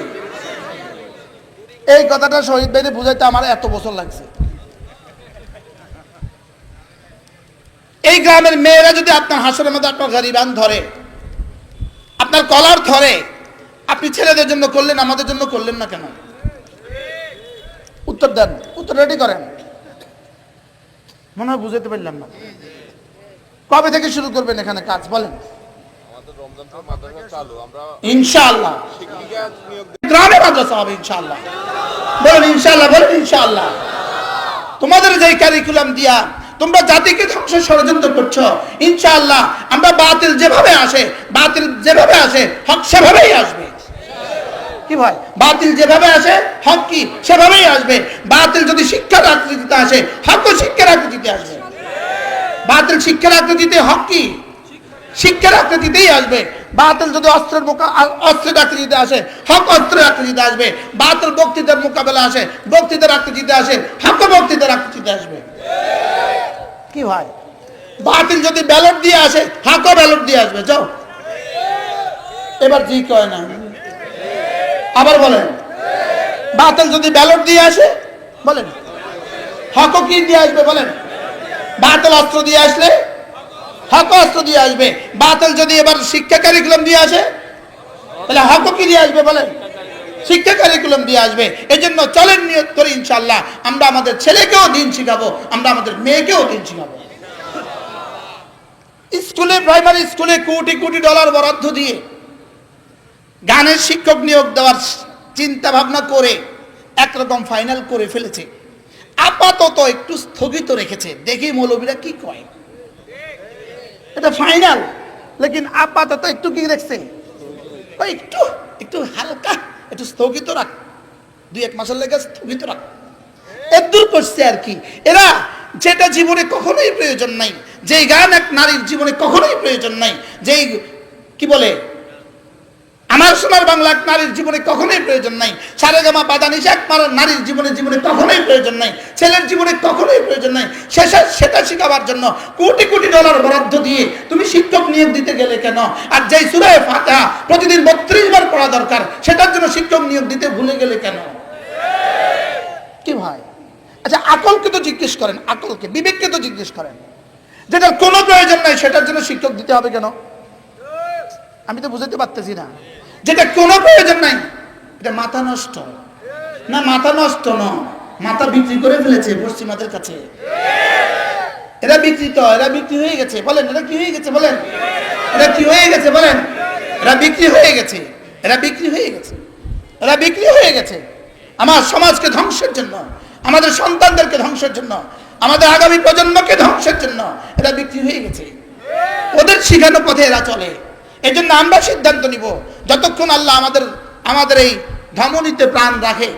এই কথাটা শহীদ ভাইরে বুঝাইতে আমার এত বছর লাগছে। এই গ্রামের মেয়েরা যদি আপনার হাসরের মধ্যে আপনার গরিবান ধরে, আপনার কলার ধরে, আপনি ছেলেদের জন্য করলেন, আমাদের জন্য করলেন না কেন? উত্তর দেন, উত্তর রেডি করেন। মনে হয় বুঝাইতে পারলাম না। কবে থেকে শুরু করবেন এখানে কাজ বলেন? ইনশাআল্লাহ গ্রামে মাদ্রাসা হবে ইনশাআল্লাহ। বলেন ইনশাআল্লাহ, বলেন ইনশাআল্লাহ। তোমাদের যে কারিকুলাম দিয়া তোমরা জাতিকে ধ্বংসের ষড়যন্ত্র করছো, ইনশাআল্লাহ আমরা বাতিল যেভাবে আসে হক সেভাবেই আসবে। কি ভাই, বাতিল যেভাবে আসে হক কি সেভাবেই আসবে। বাতিল যদি শিক্ষার রাজনীতিতে আসে, হকও শিক্ষার রাজনীতিতে আসবে। বাতিল শিক্ষার রাজনীতিতে, হক কি শিক্ষার রাজনীতিতেই আসবে। বাতিল যদি অস্ত্রের আকৃতিতে আসে, হক অস্ত্রের আকৃতিতে আসবে। বাতিল বক্তৃতার মোকাবেলা আসে, বক্তৃতার আকৃতিতে আসে, হক বক্তৃতার আকৃতিতে আসবে। কি ভাই, বাতিল যদি ব্যালট দিয়ে আসে, হক ব্যালট দিয়ে আসবে। যাও এবার জি কয় না, আবার বলেন। বাতিল যদি ব্যালট দিয়ে আসে, বলেন হক কি দিয়ে আসবে, বলেন। বাতিল অস্ত্র দিয়ে আসলে হক অস্ত্র দিয়ে আসবে। বাতিল যদি এবার শিক্ষা কারিকুলাম দিয়ে আসে, তাহলে হক কি দিয়ে আসবে, বলেন। শিক্ষা কারিকুলাম দিয়ে আসবে। এই জন্য চলেন নিয়ত করি ইনশাআল্লাহ আমরা আমাদের ছেলেকেও দিন শিখাবো, আমরা আমাদের মেয়েকেও দিন শিখাবো। স্কুলে, প্রাইমারি স্কুলে কোটি কোটি ডলার বরাদ্দ দিয়ে গানের শিক্ষক নিয়োগ দেওয়ার চিন্তা ভাবনা করে একরকম ফাইনাল করে ফেলেছে। আপাতত একটু স্থগিত রেখেছে, দেখি মৌলবীরা কি কয়। এটা ফাইনাল, লেকিন আপাতত একটু কি দেখছে, একটু একটু হালকা একটু স্থগিত রাখ, 2-1 মাসের লেগে স্থগিত রাখ, এদূর করছে আর কি। এরা যেটা জীবনে কখনোই প্রয়োজন নাই, যেই গান এক নারীর জীবনে কখনোই প্রয়োজন নাই, যেই কি বলে আমার সোনার বাংলা এক নারীর জীবনে কখনোই প্রয়োজন নাই, সারেগামা পাদানিসা এক নারীর জীবনে কখনোই প্রয়োজন নাই, ছেলের জীবনে কখনোই প্রয়োজন নাই। সেটা শিখাবার জন্য কোটি কোটি ডলার বরাদ্দ দিয়ে তুমি শিক্ষক নিয়োগ দিতে গেলে কেন? আর যেই সূরা ফাতিহা প্রতিদিন 32 বার পড়া দরকার, সেটার জন্য শিক্ষক নিয়োগ দিতে ভুলে গেলে কেন? কি ভাই, আচ্ছা আকলকে তো জিজ্ঞেস করেন, আকলকে, বিবেককে তো জিজ্ঞেস করেন, যেটার কোনো প্রয়োজন নাই সেটার জন্য শিক্ষক দিতে হবে কেন? আমি তো বুঝাতে পারতেছি না। যেটা কোনো প্রয়োজন নাই, এটা মাথা নষ্ট না, মাথা নষ্ট নয়, মাথা বিক্রি করে ফেলেছে পশ্চিমাদের কাছে। এরা বিকৃত, এরা বিক্রি হয়ে গেছে। বলেন এরা কি হয়ে গেছে, বলেন এরা কি হয়ে গেছে, বলেন এরা বিক্রি হয়ে গেছে, এরা বিক্রি হয়ে গেছে, এরা বিক্রি হয়ে গেছে। আমার সমাজকে ধ্বংসের জন্য, আমাদের সন্তানদেরকে ধ্বংসের জন্য, আমাদের আগামী প্রজন্মকে ধ্বংসের জন্য এরা বিক্রি হয়ে গেছে। ওদের শিখানো পথে এরা চলে। এই জন্য আমরা সিদ্ধান্ত নিব, যতক্ষণ আল্লাহ আমাদের এই ধমনীতে প্রাণ রাখে,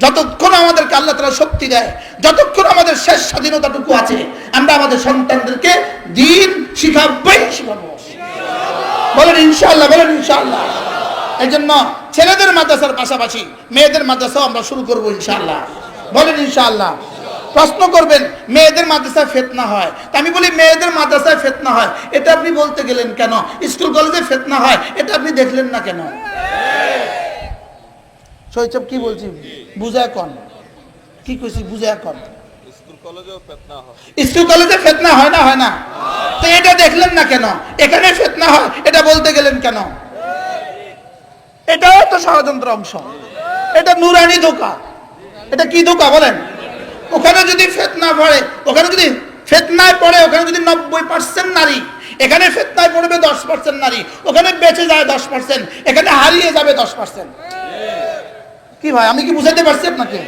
যতক্ষণ আমাদেরকে আল্লাহ তাআলা শক্তি দেয়, যতক্ষণ আমাদের শেষ স্বাধীনতাটুকু আছে, আমরা আমাদের সন্তানদেরকে দ্বীন শিখাবই শিখাবো। বলেন ইনশাআল্লাহ, বলেন ইনশাআল্লাহ। এই জন্য ছেলেদের মাদ্রাসার পাশাপাশি মেয়েদের মাদ্রাসাও আমরা শুরু করবো ইনশাআল্লাহ। বলেন ইনশাআল্লাহ। প্রশ্ন করবেন মেয়েদের মাদ্রাসায় ফিতনা হয়, আমি বলি মেয়েদের মাদ্রাসায় ফিতনা হয় এটা আপনি বলতে গেলেন কেন? স্কুল কলেজে ফিতনা হয় এটা আপনি দেখলেন না কেন? শৈশব কি বলছি বুঝায় কোন, কি কইছি বুঝায় কোন? স্কুল কলেজে ফিতনা হয় না, হয় না? তো এটা দেখলেন না কেন? এখানে ফিতনা হয় এটা বলতে গেলেন কেন? এটাও তো ষড়যন্ত্র অংশ, এটা নুরানি ধোঁকা। এটা কি ধোঁকা বলেন? ওখানে যদি ফিতনা পড়ে, ওখানে যদি ফিতনায় পড়ে, ওখানে যদি 90% নারী, এখানে ফিতনায় পড়বে 10% নারী, ওখানে বেঁচে যায় 10%, এখানে হারিয়ে যাবে 10%। কি ভাই আমি কি বুঝাতে পারছি আপনাকে?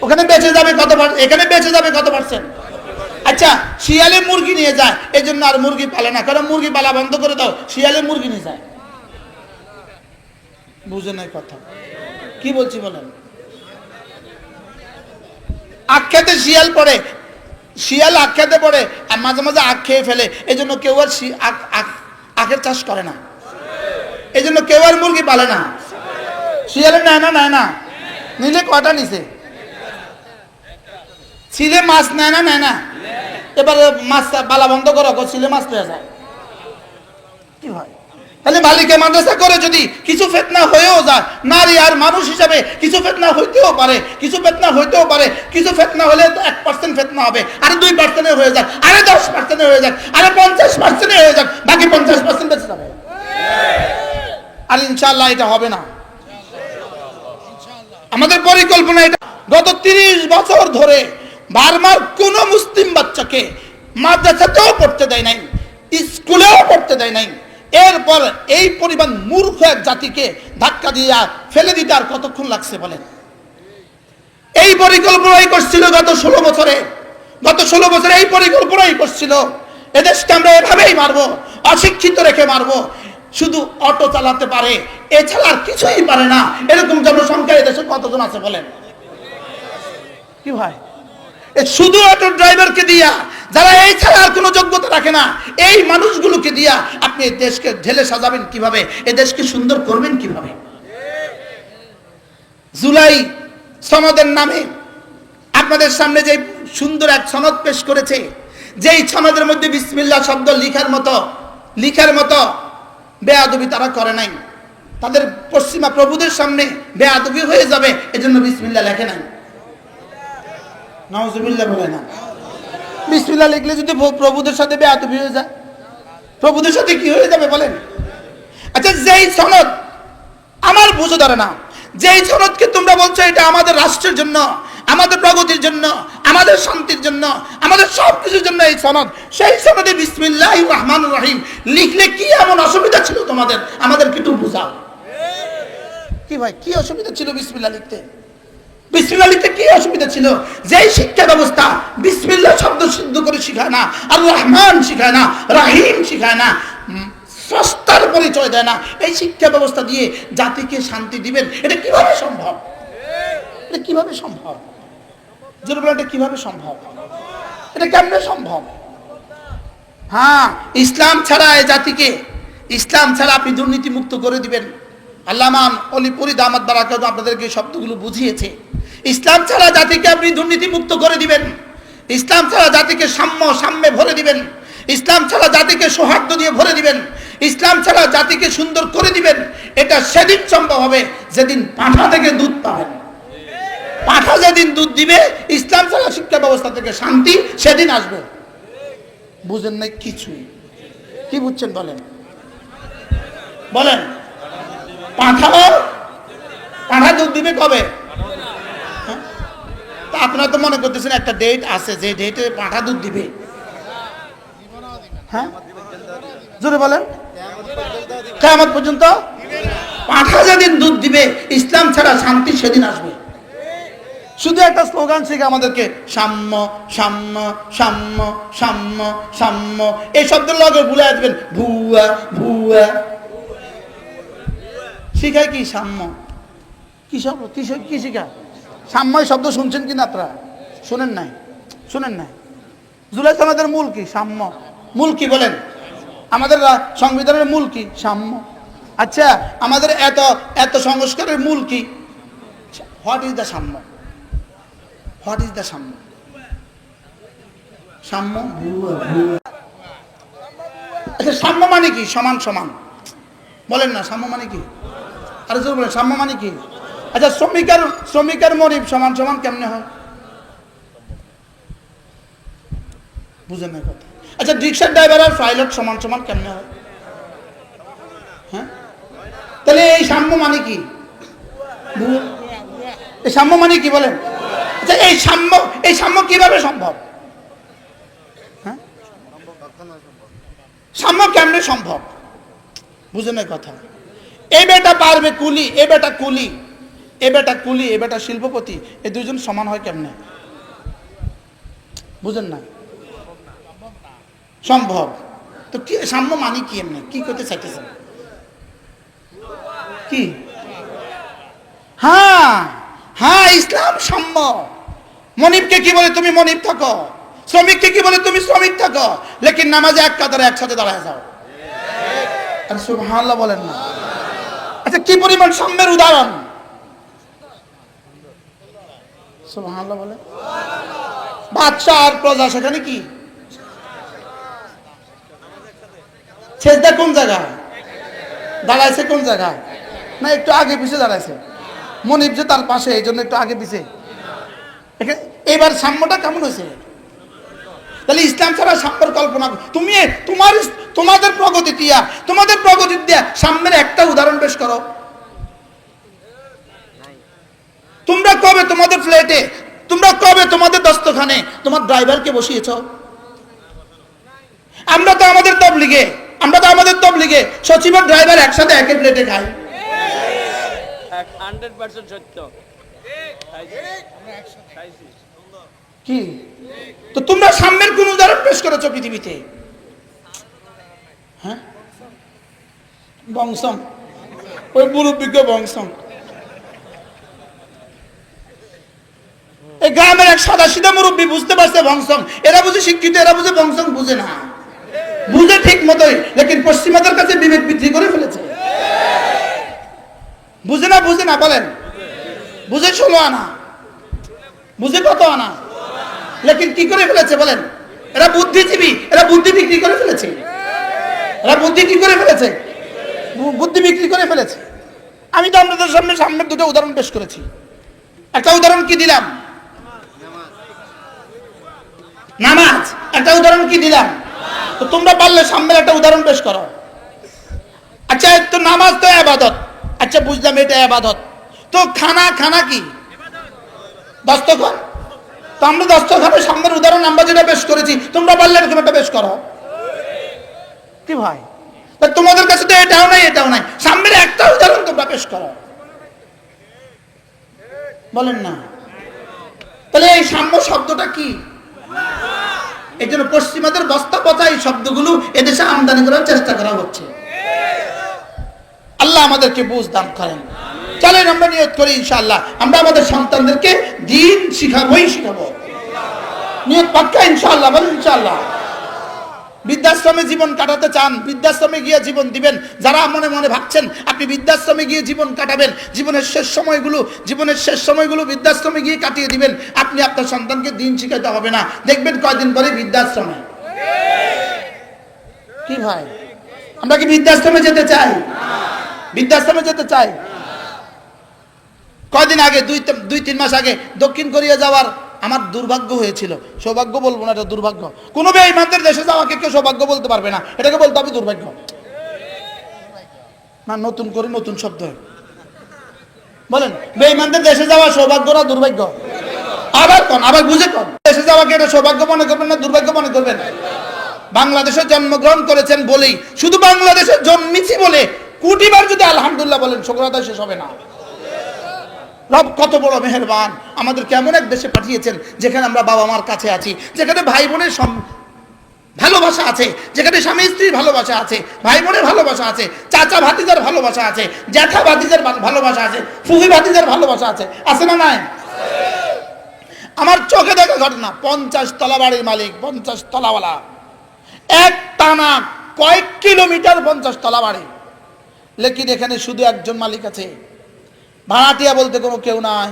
ওখানে বেঁচে যাবে কত পার্সেন্ট, এখানে বেঁচে যাবে কত পার্সেন্ট? আচ্ছা শিয়ালে মুরগি নিয়ে যায়, এই জন্য আর মুরগি পালে না, কারণ মুরগি পালা বন্ধ করে দাও, শিয়ালে মুরগি নিয়ে যায়। বুঝে নাই কথা, কি বলছি বলেন? আখ্যাতে শিয়াল পড়ে, শিয়াল আখ্যাতে পড়ে, আর মাঝে মাঝে আখ খেয়ে ফেলে, এই জন্য কেউ আর আখের চাষ করে না, এই জন্য কেউ আর মুরগি পালে না। শিয়ালে নেয় না, নেয় না, নিলে কটা নিছে? ছিলে মাছ নেয় না, নেয় না? এবার মাছ পালা বন্ধ করো, ছিলে মাছ পেয়ে যায়। কি হয় তাহলে মালিকে মাদ্রাসা করে যদি কিছু ফিতনা হয়েও যায়, নারী আর মানুষ হিসাবে কিছু ফিতনা হইতেও পারে, কিছু ফিতনা হইতেও পারে, কিছু ফিতনা হলে 1% ফিতনা হবে, আরে 2% হয়ে যাক, আরে 10% হয়ে যাক, আরে 50% হয়ে যাক, বাকি 50% বেঁচে যাবে। আর ইনশাআল্লাহ এটা হবে না, আমাদের পরিকল্পনা এটা। গত 30 বছর ধরে বারবার কোন মুসলিম বাচ্চাকে মাদ্রাসাতেও পড়তে দেয় নাই, স্কুলেও পড়তে দেয় নাই। এরপর এই পরিমাণ মূর্খ এক জাতিকে ধাক্কা দিয়ে ফেলে দিতে আর কতক্ষণ লাগছে বলেন? এই পরিকল্পনাই করছিল গত 16 বছরে, গত 16 বছরে এই পরিকল্পনাই করছিল, এদেশকে আমরা এভাবেই মারবো, অশিক্ষিত রেখে মারবো, শুধু অটো চালাতে পারে, এছাড়া আর কিছুই পারে না, এরকম জনসংখ্যা এদেশে কতজন আছে বলেন? কি ভাই শুধু অটো ড্রাইভারকে দিয়া, যারা এই ছাড়া আর কোনো যোগ্যতা রাখে না, এই মানুষগুলোকে দিয়া আপনি এই দেশকে ঢেলে সাজাবেন কিভাবে? এই দেশকে সুন্দর করবেন কিভাবে? জুলাই সনদের নামে আপনাদের সামনে যে সুন্দর এক সনদ পেশ করেছে, যেই সনদের মধ্যে বিসমিল্লাহ শব্দ লিখার মতো বেয়াদবি তারা করে নাই। তাদের পশ্চিমা প্রভুদের সামনে বেয়াদবি হয়ে যাবে, এজন্য বিসমিল্লাহ লেখে নাই। নাউজুবিল্লাহ বলে না। বিসমিল্লাহ লিখলে যদি প্রভুদের সাথে বেয়াদবি হয়ে যায়, প্রভুদের সাথে কি হয়ে যাবে বলেন? আচ্ছা, যেই সনদ আমার বুঝে ধরে না, যেই সনদকে তোমরা বলছো এটা আমাদের রাষ্ট্রের জন্য, আমাদের প্রগতির জন্য, আমাদের শান্তির জন্য, আমাদের সব কিছুর জন্য এই সনদ, সেই সনদে বিসমিল্লাহির রহমানির রহিম লিখলে কি এমন অসুবিধা ছিল তোমাদের? আমাদেরকে একটু বুঝাও। কি ভাই, কি অসুবিধা ছিল বিসমিল্লাহ লিখতে? বিসমিল্লাহ লিখতে কি অসুবিধা ছিল? যেই শিক্ষা ব্যবস্থা বিসমিল্লাহ শব্দ সিদ্ধ করে শিখায় না, আর রহমান শিখায় না, রহিম শিখায় না, স্রষ্টার পরিচয় দেয় না, এই শিক্ষা ব্যবস্থা দিয়ে জাতিকে শান্তি দিবেন, এটা কিভাবে সম্ভব? এটা কিভাবে সম্ভব? এটা কিভাবে সম্ভব? এটা কেমনে সম্ভব? হ্যাঁ, ইসলাম ছাড়া এই জাতিকে, ইসলাম ছাড়া আপনি দুর্নীতি মুক্ত করে দিবেন। আল্লামা অলিপুরি দামাত বারাকাত আপনাদেরকে শব্দগুলো বুঝিয়েছে। ইসলাম ছাড়া জাতিকে আপনি দুর্নীতি মুক্ত করে দিবেন, ইসলাম ছাড়া জাতিকে সাম্যে ভরে দিবেন, ইসলাম ছাড়া জাতিকে সৌহার্দ্য দিয়ে ভরে দিবেন, ইসলাম ছাড়া জাতিকে সুন্দর করে দিবেন। এটা সেদিন সম্ভব হবে যেদিন পাঁঠা থেকে দুধ পাবেন। পাঁঠা যেদিন দুধ দিবে, ইসলাম ছাড়া শিক্ষা ব্যবস্থা থেকে শান্তি সেদিন আসবে। বুঝেন নাই কিছুই? কি বুঝছেন বলেন? বলেন, পাঁঠা দুধ দিবে কবে? তা আপনারা তো মনে করতেছেন একটা ডেট আছে যে ডেটে পাঁঠা দুধ দিবে। হ্যাঁ, জোরে বলেন। কিয়ামত পর্যন্ত পাঁঠা যেদিন দুধ দিবে, ইসলাম ছাড়া শান্তি সেদিন আসবে। শুধু একটা স্লোগান শিখে আমাদেরকে সাম্য সাম্য সাম্য সাম্য সাম্য এই শব্দের লগে ভুলে আসবেন। ভুয়া ভুয়া শিখায় কি? সাম্য কি শব্দ? কি শিখায়? সাম্য শব্দ শুনছেন কিনা আপনারা? শুনেন নাই? জুলাই সনদের মূল কি? সাম্য। মূল কি বলেন? আমাদের সংবিধানের মূল কি? সাম্য। আচ্ছা, আমাদের এত সংস্কারের মূল কি? হোয়াট ইজ দ্য সাম্য? হোয়াট ইজ দ্য সাম্য? সাম্য আচ্ছা, সাম্য মানে কি? সমান সমান বলেন না, সাম্য মানে কি? আরে জোর বলেন, সাম্য মানে কি? আচ্ছা, শ্রমিকের মনিব সমান সমান কেমনে হয়? বুঝেন না কথা? আচ্ছা, রিক্সার ড্রাইভার আর পাইলট সমান সমান কেমনে হয়? হ্যাঁ, তাহলে এই সাম্য মানে কি? এই সাম্য মানে কি বলেন? আচ্ছা, এই সাম্য কিভাবে সম্ভব? হ্যাঁ, সাম্য কেমনে সম্ভব? বুঝেন না কথা? এই বেটা পারবে কুলি, এ বেটা কুলি, এ বেটা শিল্পপতি, এই দুইজন সমান হয় কেমনে? বুঝেন না? সম্ভব। তো কি সাম্য মানে কি? এমনি কি করতে চাইতেছেন? কি? হ্যাঁ, ইসলাম সাম্য। মনিবকে কি বলে? তুমি মনিব থাকো। শ্রমিককে কি বলে? তুমি শ্রমিক থাকো। লেকিন নামাজে এক কাতারে একসাথে দাঁড়ায় যাও। আর সুবহানাল্লাহ বলেন না? আচ্ছা, কি পরিমাণ সাম্যের উদাহরণ! সুবহানাল্লাহ বলেন। বাদশা আর প্রজা সেখানে কি? সেজদা কোন জায়গায় দাঁড়াইছে? কোন জায়গায়? না, একটু আগে পিছিয়ে দাঁড়াইছে। মনিব যে তার পাশে, এই জন্য একটু আগে পিছিয়ে। এবার সাম্যটা কেমন হয়েছে? তাহলে ইসলাম ছাড়া সাম্যের কল্পনা তুমি তোমাদের প্রগতি দিয়া সাম্যের একটা উদাহরণ পেশ করো। তোমরা কবে তোমাদের ফ্ল্যাটে, তোমরা কবে তোমাদের দস্তখানে তোমার ড্রাইভারকে বসিয়েছ? আমরা তো আমাদের তবলিগে সচিবের ড্রাইভার একসাথে একই প্লেটে খাই। 100% সত্য। কি? তো তোমরা সাম্যের কোন উদাহরণ পেশ করেছো পৃথিবীতে? হ্যাঁ, বংশম, ওই মুরব্বিজ্ঞ বংশম। এই গ্রামের এক সাদাসিধা মুরব্বী বুঝতে পারছে ভংসং, এরা বুঝে শিক্ষিত, এরা বুঝে ভংসং বুঝে না, বুঝে ঠিক মতোই, লেকিন পশ্চিমাদের কাছে বিবেক বিক্রি করে ফেলেছে। বুঝে না, বুঝে না বলেন, বুঝে 16 আনা, বুঝে কত আনা, লেকিন কি করে ফেলেছে বলেন? এরা বুদ্ধিজীবী, এরা বুদ্ধি বিক্রি করে ফেলেছে, এরা বুদ্ধি কি করে ফেলেছে? বুদ্ধি বিক্রি করে ফেলেছে। আমি তো আপনাদের সামনে দুটো উদাহরণ পেশ করেছি। একটা উদাহরণ কি দিলাম? নামাজ। একটা উদাহরণ কি দিলাম? তো তোমরা পারলে সামনের একটা উদাহরণ পেশ করো। আচ্ছা, তো নামাজ তো ইবাদত, আচ্ছা বুঝলাম এটা ইবাদত, তো খানা কি? দস্তরখান। তো আমরা দস্তরখানের সামনের উদাহরণ আমরা যেটা পেশ করেছি, তোমরা পারলে এরকম একটা পেশ করো। কি ভাই, তোমাদের কাছে তো এটাও নাই, এটাও নাই, সামনের একটা উদাহরণ তোমরা পেশ করো, বলেন না? তাহলে এই সাম্য শব্দটা কি? এই জন্য পশ্চিমাদের বস্তা পচা এই শব্দগুলো এদেশে আমদানি করার চেষ্টা করা হচ্ছে। আল্লাহ আমাদেরকে বুঝ দান করেন। চলেন আমরা নিয়ত করি, ইনশাআল্লাহ আমরা আমাদের সন্তানদেরকে দ্বীন শিখাবোই শিখাবো। নিয়ত পাক্কা ইনশাআল্লাহ, বলেন ইনশাআল্লাহ। বৃদ্ধাশ্রমে জীবন কাটাতে চান, বৃদ্ধাশ্রমে গিয়ে জীবন দিবেন। যারা মনে মনে ভাবছেন আপনি বৃদ্ধাশ্রমে গিয়ে জীবন কাটাবেন, জীবনের শেষ সময়গুলো বৃদ্ধাশ্রমে গিয়ে কাটিয়ে দিবেন, আপনি আপনার সন্তানকে দিন শিখাতে হবে না, দেখবেন কয়দিন পরে বৃদ্ধাশ্রমে। কি ভাই, আমরা কি বৃদ্ধাশ্রমে যেতে চাই? বৃদ্ধাশ্রমে যেতে চাই? কয়দিন আগে, 2-3 মাস আগে দক্ষিণ কোরিয়া যাওয়ার আমার দুর্ভাগ্য হয়েছিল। সৌভাগ্য বলবো না, এটা দুর্ভাগ্য। কোনো বেঈমানদের দেশে যাওয়াকে কেউ সৌভাগ্য বলতে পারবে না, এটাকে বলতে হবে দুর্ভাগ্য। না, নতুন করে নতুন শব্দ বলেন, বেঈমানদের দেশে যাওয়া সৌভাগ্য না দুর্ভাগ্য? আবার বুঝে কোন দেশে যাওয়াকে এটা সৌভাগ্য মনে করবেন না দুর্ভাগ্য মনে করবেন? বাংলাদেশে জন্মগ্রহণ করেছেন বলেই, শুধু বাংলাদেশে জন্মেছি বলে কোটিবার যদি আলহামদুলিল্লাহ বলেন, শুকরাদা শেষ হবে না। রব কত বড় মেহেরবান, আমাদের কেমন এক দেশে পাঠিয়েছেন যেখানে আমরা বাবা মার কাছে আছি, যেখানে ভাই বোনের ভালোবাসা আছে, যেখানে স্বামী স্ত্রীর ভালোবাসা আছে, ভাই বোনের ভালোবাসা আছে, চাচা ভাতিজার ভালোবাসা আছে, জ্যাঠা ভাতিজার ভালোবাসা আছে, ফুফি ভাতিজার ভালোবাসা আছে, আছে না নাই? আমার চোখে দেখা ঘটনা, 50 তলা বাড়ির মালিক, 50 তলাওয়ালা, এক টানা কয়েক কিলোমিটার 50 তলা বাড়ি, লেকিন এখানে শুধু একজন মালিক আছে, ভাড়াটিয়া বলতে কোনো কেউ নাই,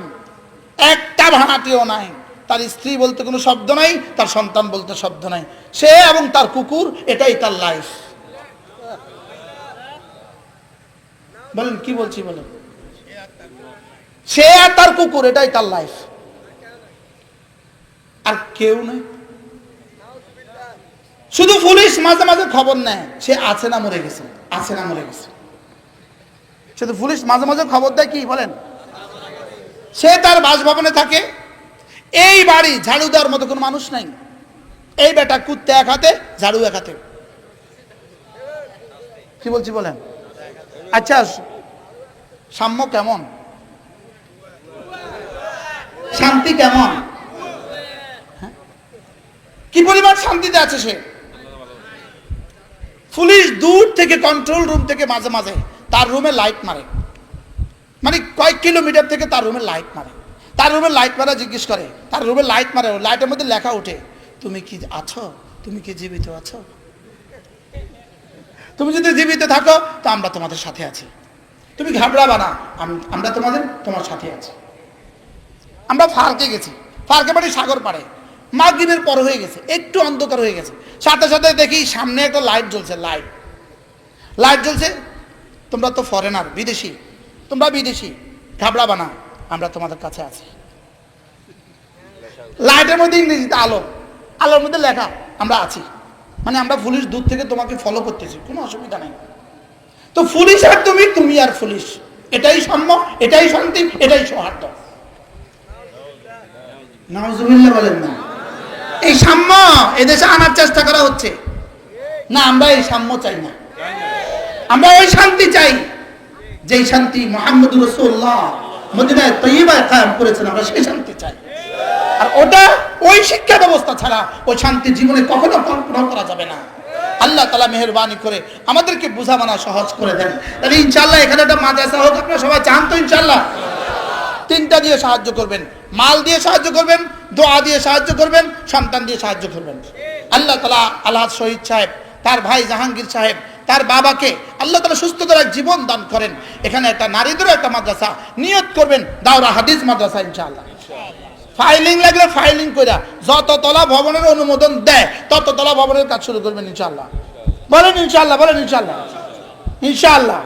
একটা ভাড়াটিও নাই, তার স্ত্রী বলতে কোনো শব্দ নাই, তার সন্তান বলতে শব্দ নাই, সে এবং তার কুকুর, এটাই তার লাইফ। বলেন কি বলছি বলেন? সে আর তার কুকুর, এটাই তার লাইফ, আর কেউ নাই। শুধু পুলিশ মাঝে মাঝে খবর নেয় সে আছে না মরে গেছে, আছে না মরে গেছে, শুধু পুলিশ মাঝে মাঝে খবর দেয় কি বলেন? সে তার বাসভবনে থাকে, এই বাড়ি ঝাড়ু দেওয়ার মতো কোনো মানুষ নাই, এই বেটা কুত্তে এক হাতে, ঝাড়ু এক হাতে। কি বলছি বলেন? আচ্ছা, সাম্য কেমন? শান্তি কেমন? কি পরিমাণ শান্তিতে আছে সে? পুলিশ দূর থেকে, কন্ট্রোল রুম থেকে মাঝে মাঝে তার রুমে লাইট মারে, মানে কয়েক কিলোমিটার থেকে তার রুমে লাইট মারে, তার রুমে লাইট মারা জিজ্ঞেস করে, তার রুমে লাইট মারে, লাইটের মধ্যে লেখা ওঠে, তুমি কি আছো? তুমি কি জীবিত আছো? তুমি যদি জীবিত থাকো তো আমরা তোমাদের সাথে আছি, তুমি ঘাবড়াবা না, আমরা তোমার সাথে আছি। আমরা ফার্কে গেছি, ফার্কে বাড়ি সাগর পাড়ে, মাগরিবের পর হয়ে গেছে, একটু অন্ধকার হয়ে গেছে, সাথে সাথে দেখি সামনে একটা লাইট জ্বলছে, লাইট জ্বলছে। তোমরা তো ফরেনার, বিদেশি, তোমরা বিদেশি, ঘাবড়াবা না, আমরা তোমাদের কাছে আছি। লাইটের মধ্যে ইংরেজিতে আলোর মধ্যে লেখা আমরা আছি, মানে আমরা পুলিশ দূর থেকে তোমাকে ফলো করতেছি, কোনো অসুবিধা নেই। তো পুলিশ আর তুমি আর পুলিশ, এটাই সাম্য, এটাই শান্তি, এটাই সৌহার্দ্য। নাউজুবিল্লাহ বলেন না। এই সাম্য এদেশে আনার চেষ্টা করা হচ্ছে না, আমরা এই সাম্য চাই না, আমরা ওই শান্তি চাই যেই শান্তি মুহাম্মদুর রাসূলুল্লাহ মদিনায় তয়্যিবায় কায়েম করেছেন, আমরা সেই শান্তি চাই। আর ওটা ওই শিক্ষা ব্যবস্থা ছাড়া ওই শান্তি জীবনে কখনো কল্পনা করা যাবে না। আল্লাহ তাআলা মেহেরবানি করে আমাদেরকে বোঝামানা সহজ করে দেন। তাহলে ইনশাআল্লাহ এখানে একটা মাদ্রাসা হোক, আপনারা সবাই চান তো ইনশাআল্লাহ? তিনটা দিয়ে সাহায্য করবেন, মাল দিয়ে সাহায্য করবেন, দোয়া দিয়ে সাহায্য করবেন, সন্তান দিয়ে সাহায্য করবেন। আল্লাহ তাআলা আলহাজ শহীদ সাহেব, তার ভাই জাহাঙ্গীর সাহেব, তার বাবাকে আল্লাহ তাআলা সুস্থতার এক জীবন দান করেন। এখানে একটা নারীদেরও একটা মাদ্রাসা নিয়ত করবেন, দাওরা হাদিস মাদ্রাসা ইনশাআল্লাহ। ফাইলিং লাগলে ফাইলিং কইরা যত তলা ভবনের অনুমোদন দেয় তত তলা ভবনের কাজ শুরু করবেন ইনশাআল্লাহ। বলেন ইনশাআল্লাহ, বলেন ইনশাআল্লাহ, ইনশাআল্লাহ।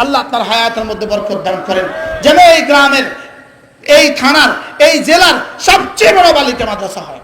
আল্লাহ আপনার হায়াতের মধ্যে বরকত দান করেন, যেন এই গ্রামের, এই থানার, এই জেলার সবচেয়ে বড় বালিকা মাদ্রাসা হয়।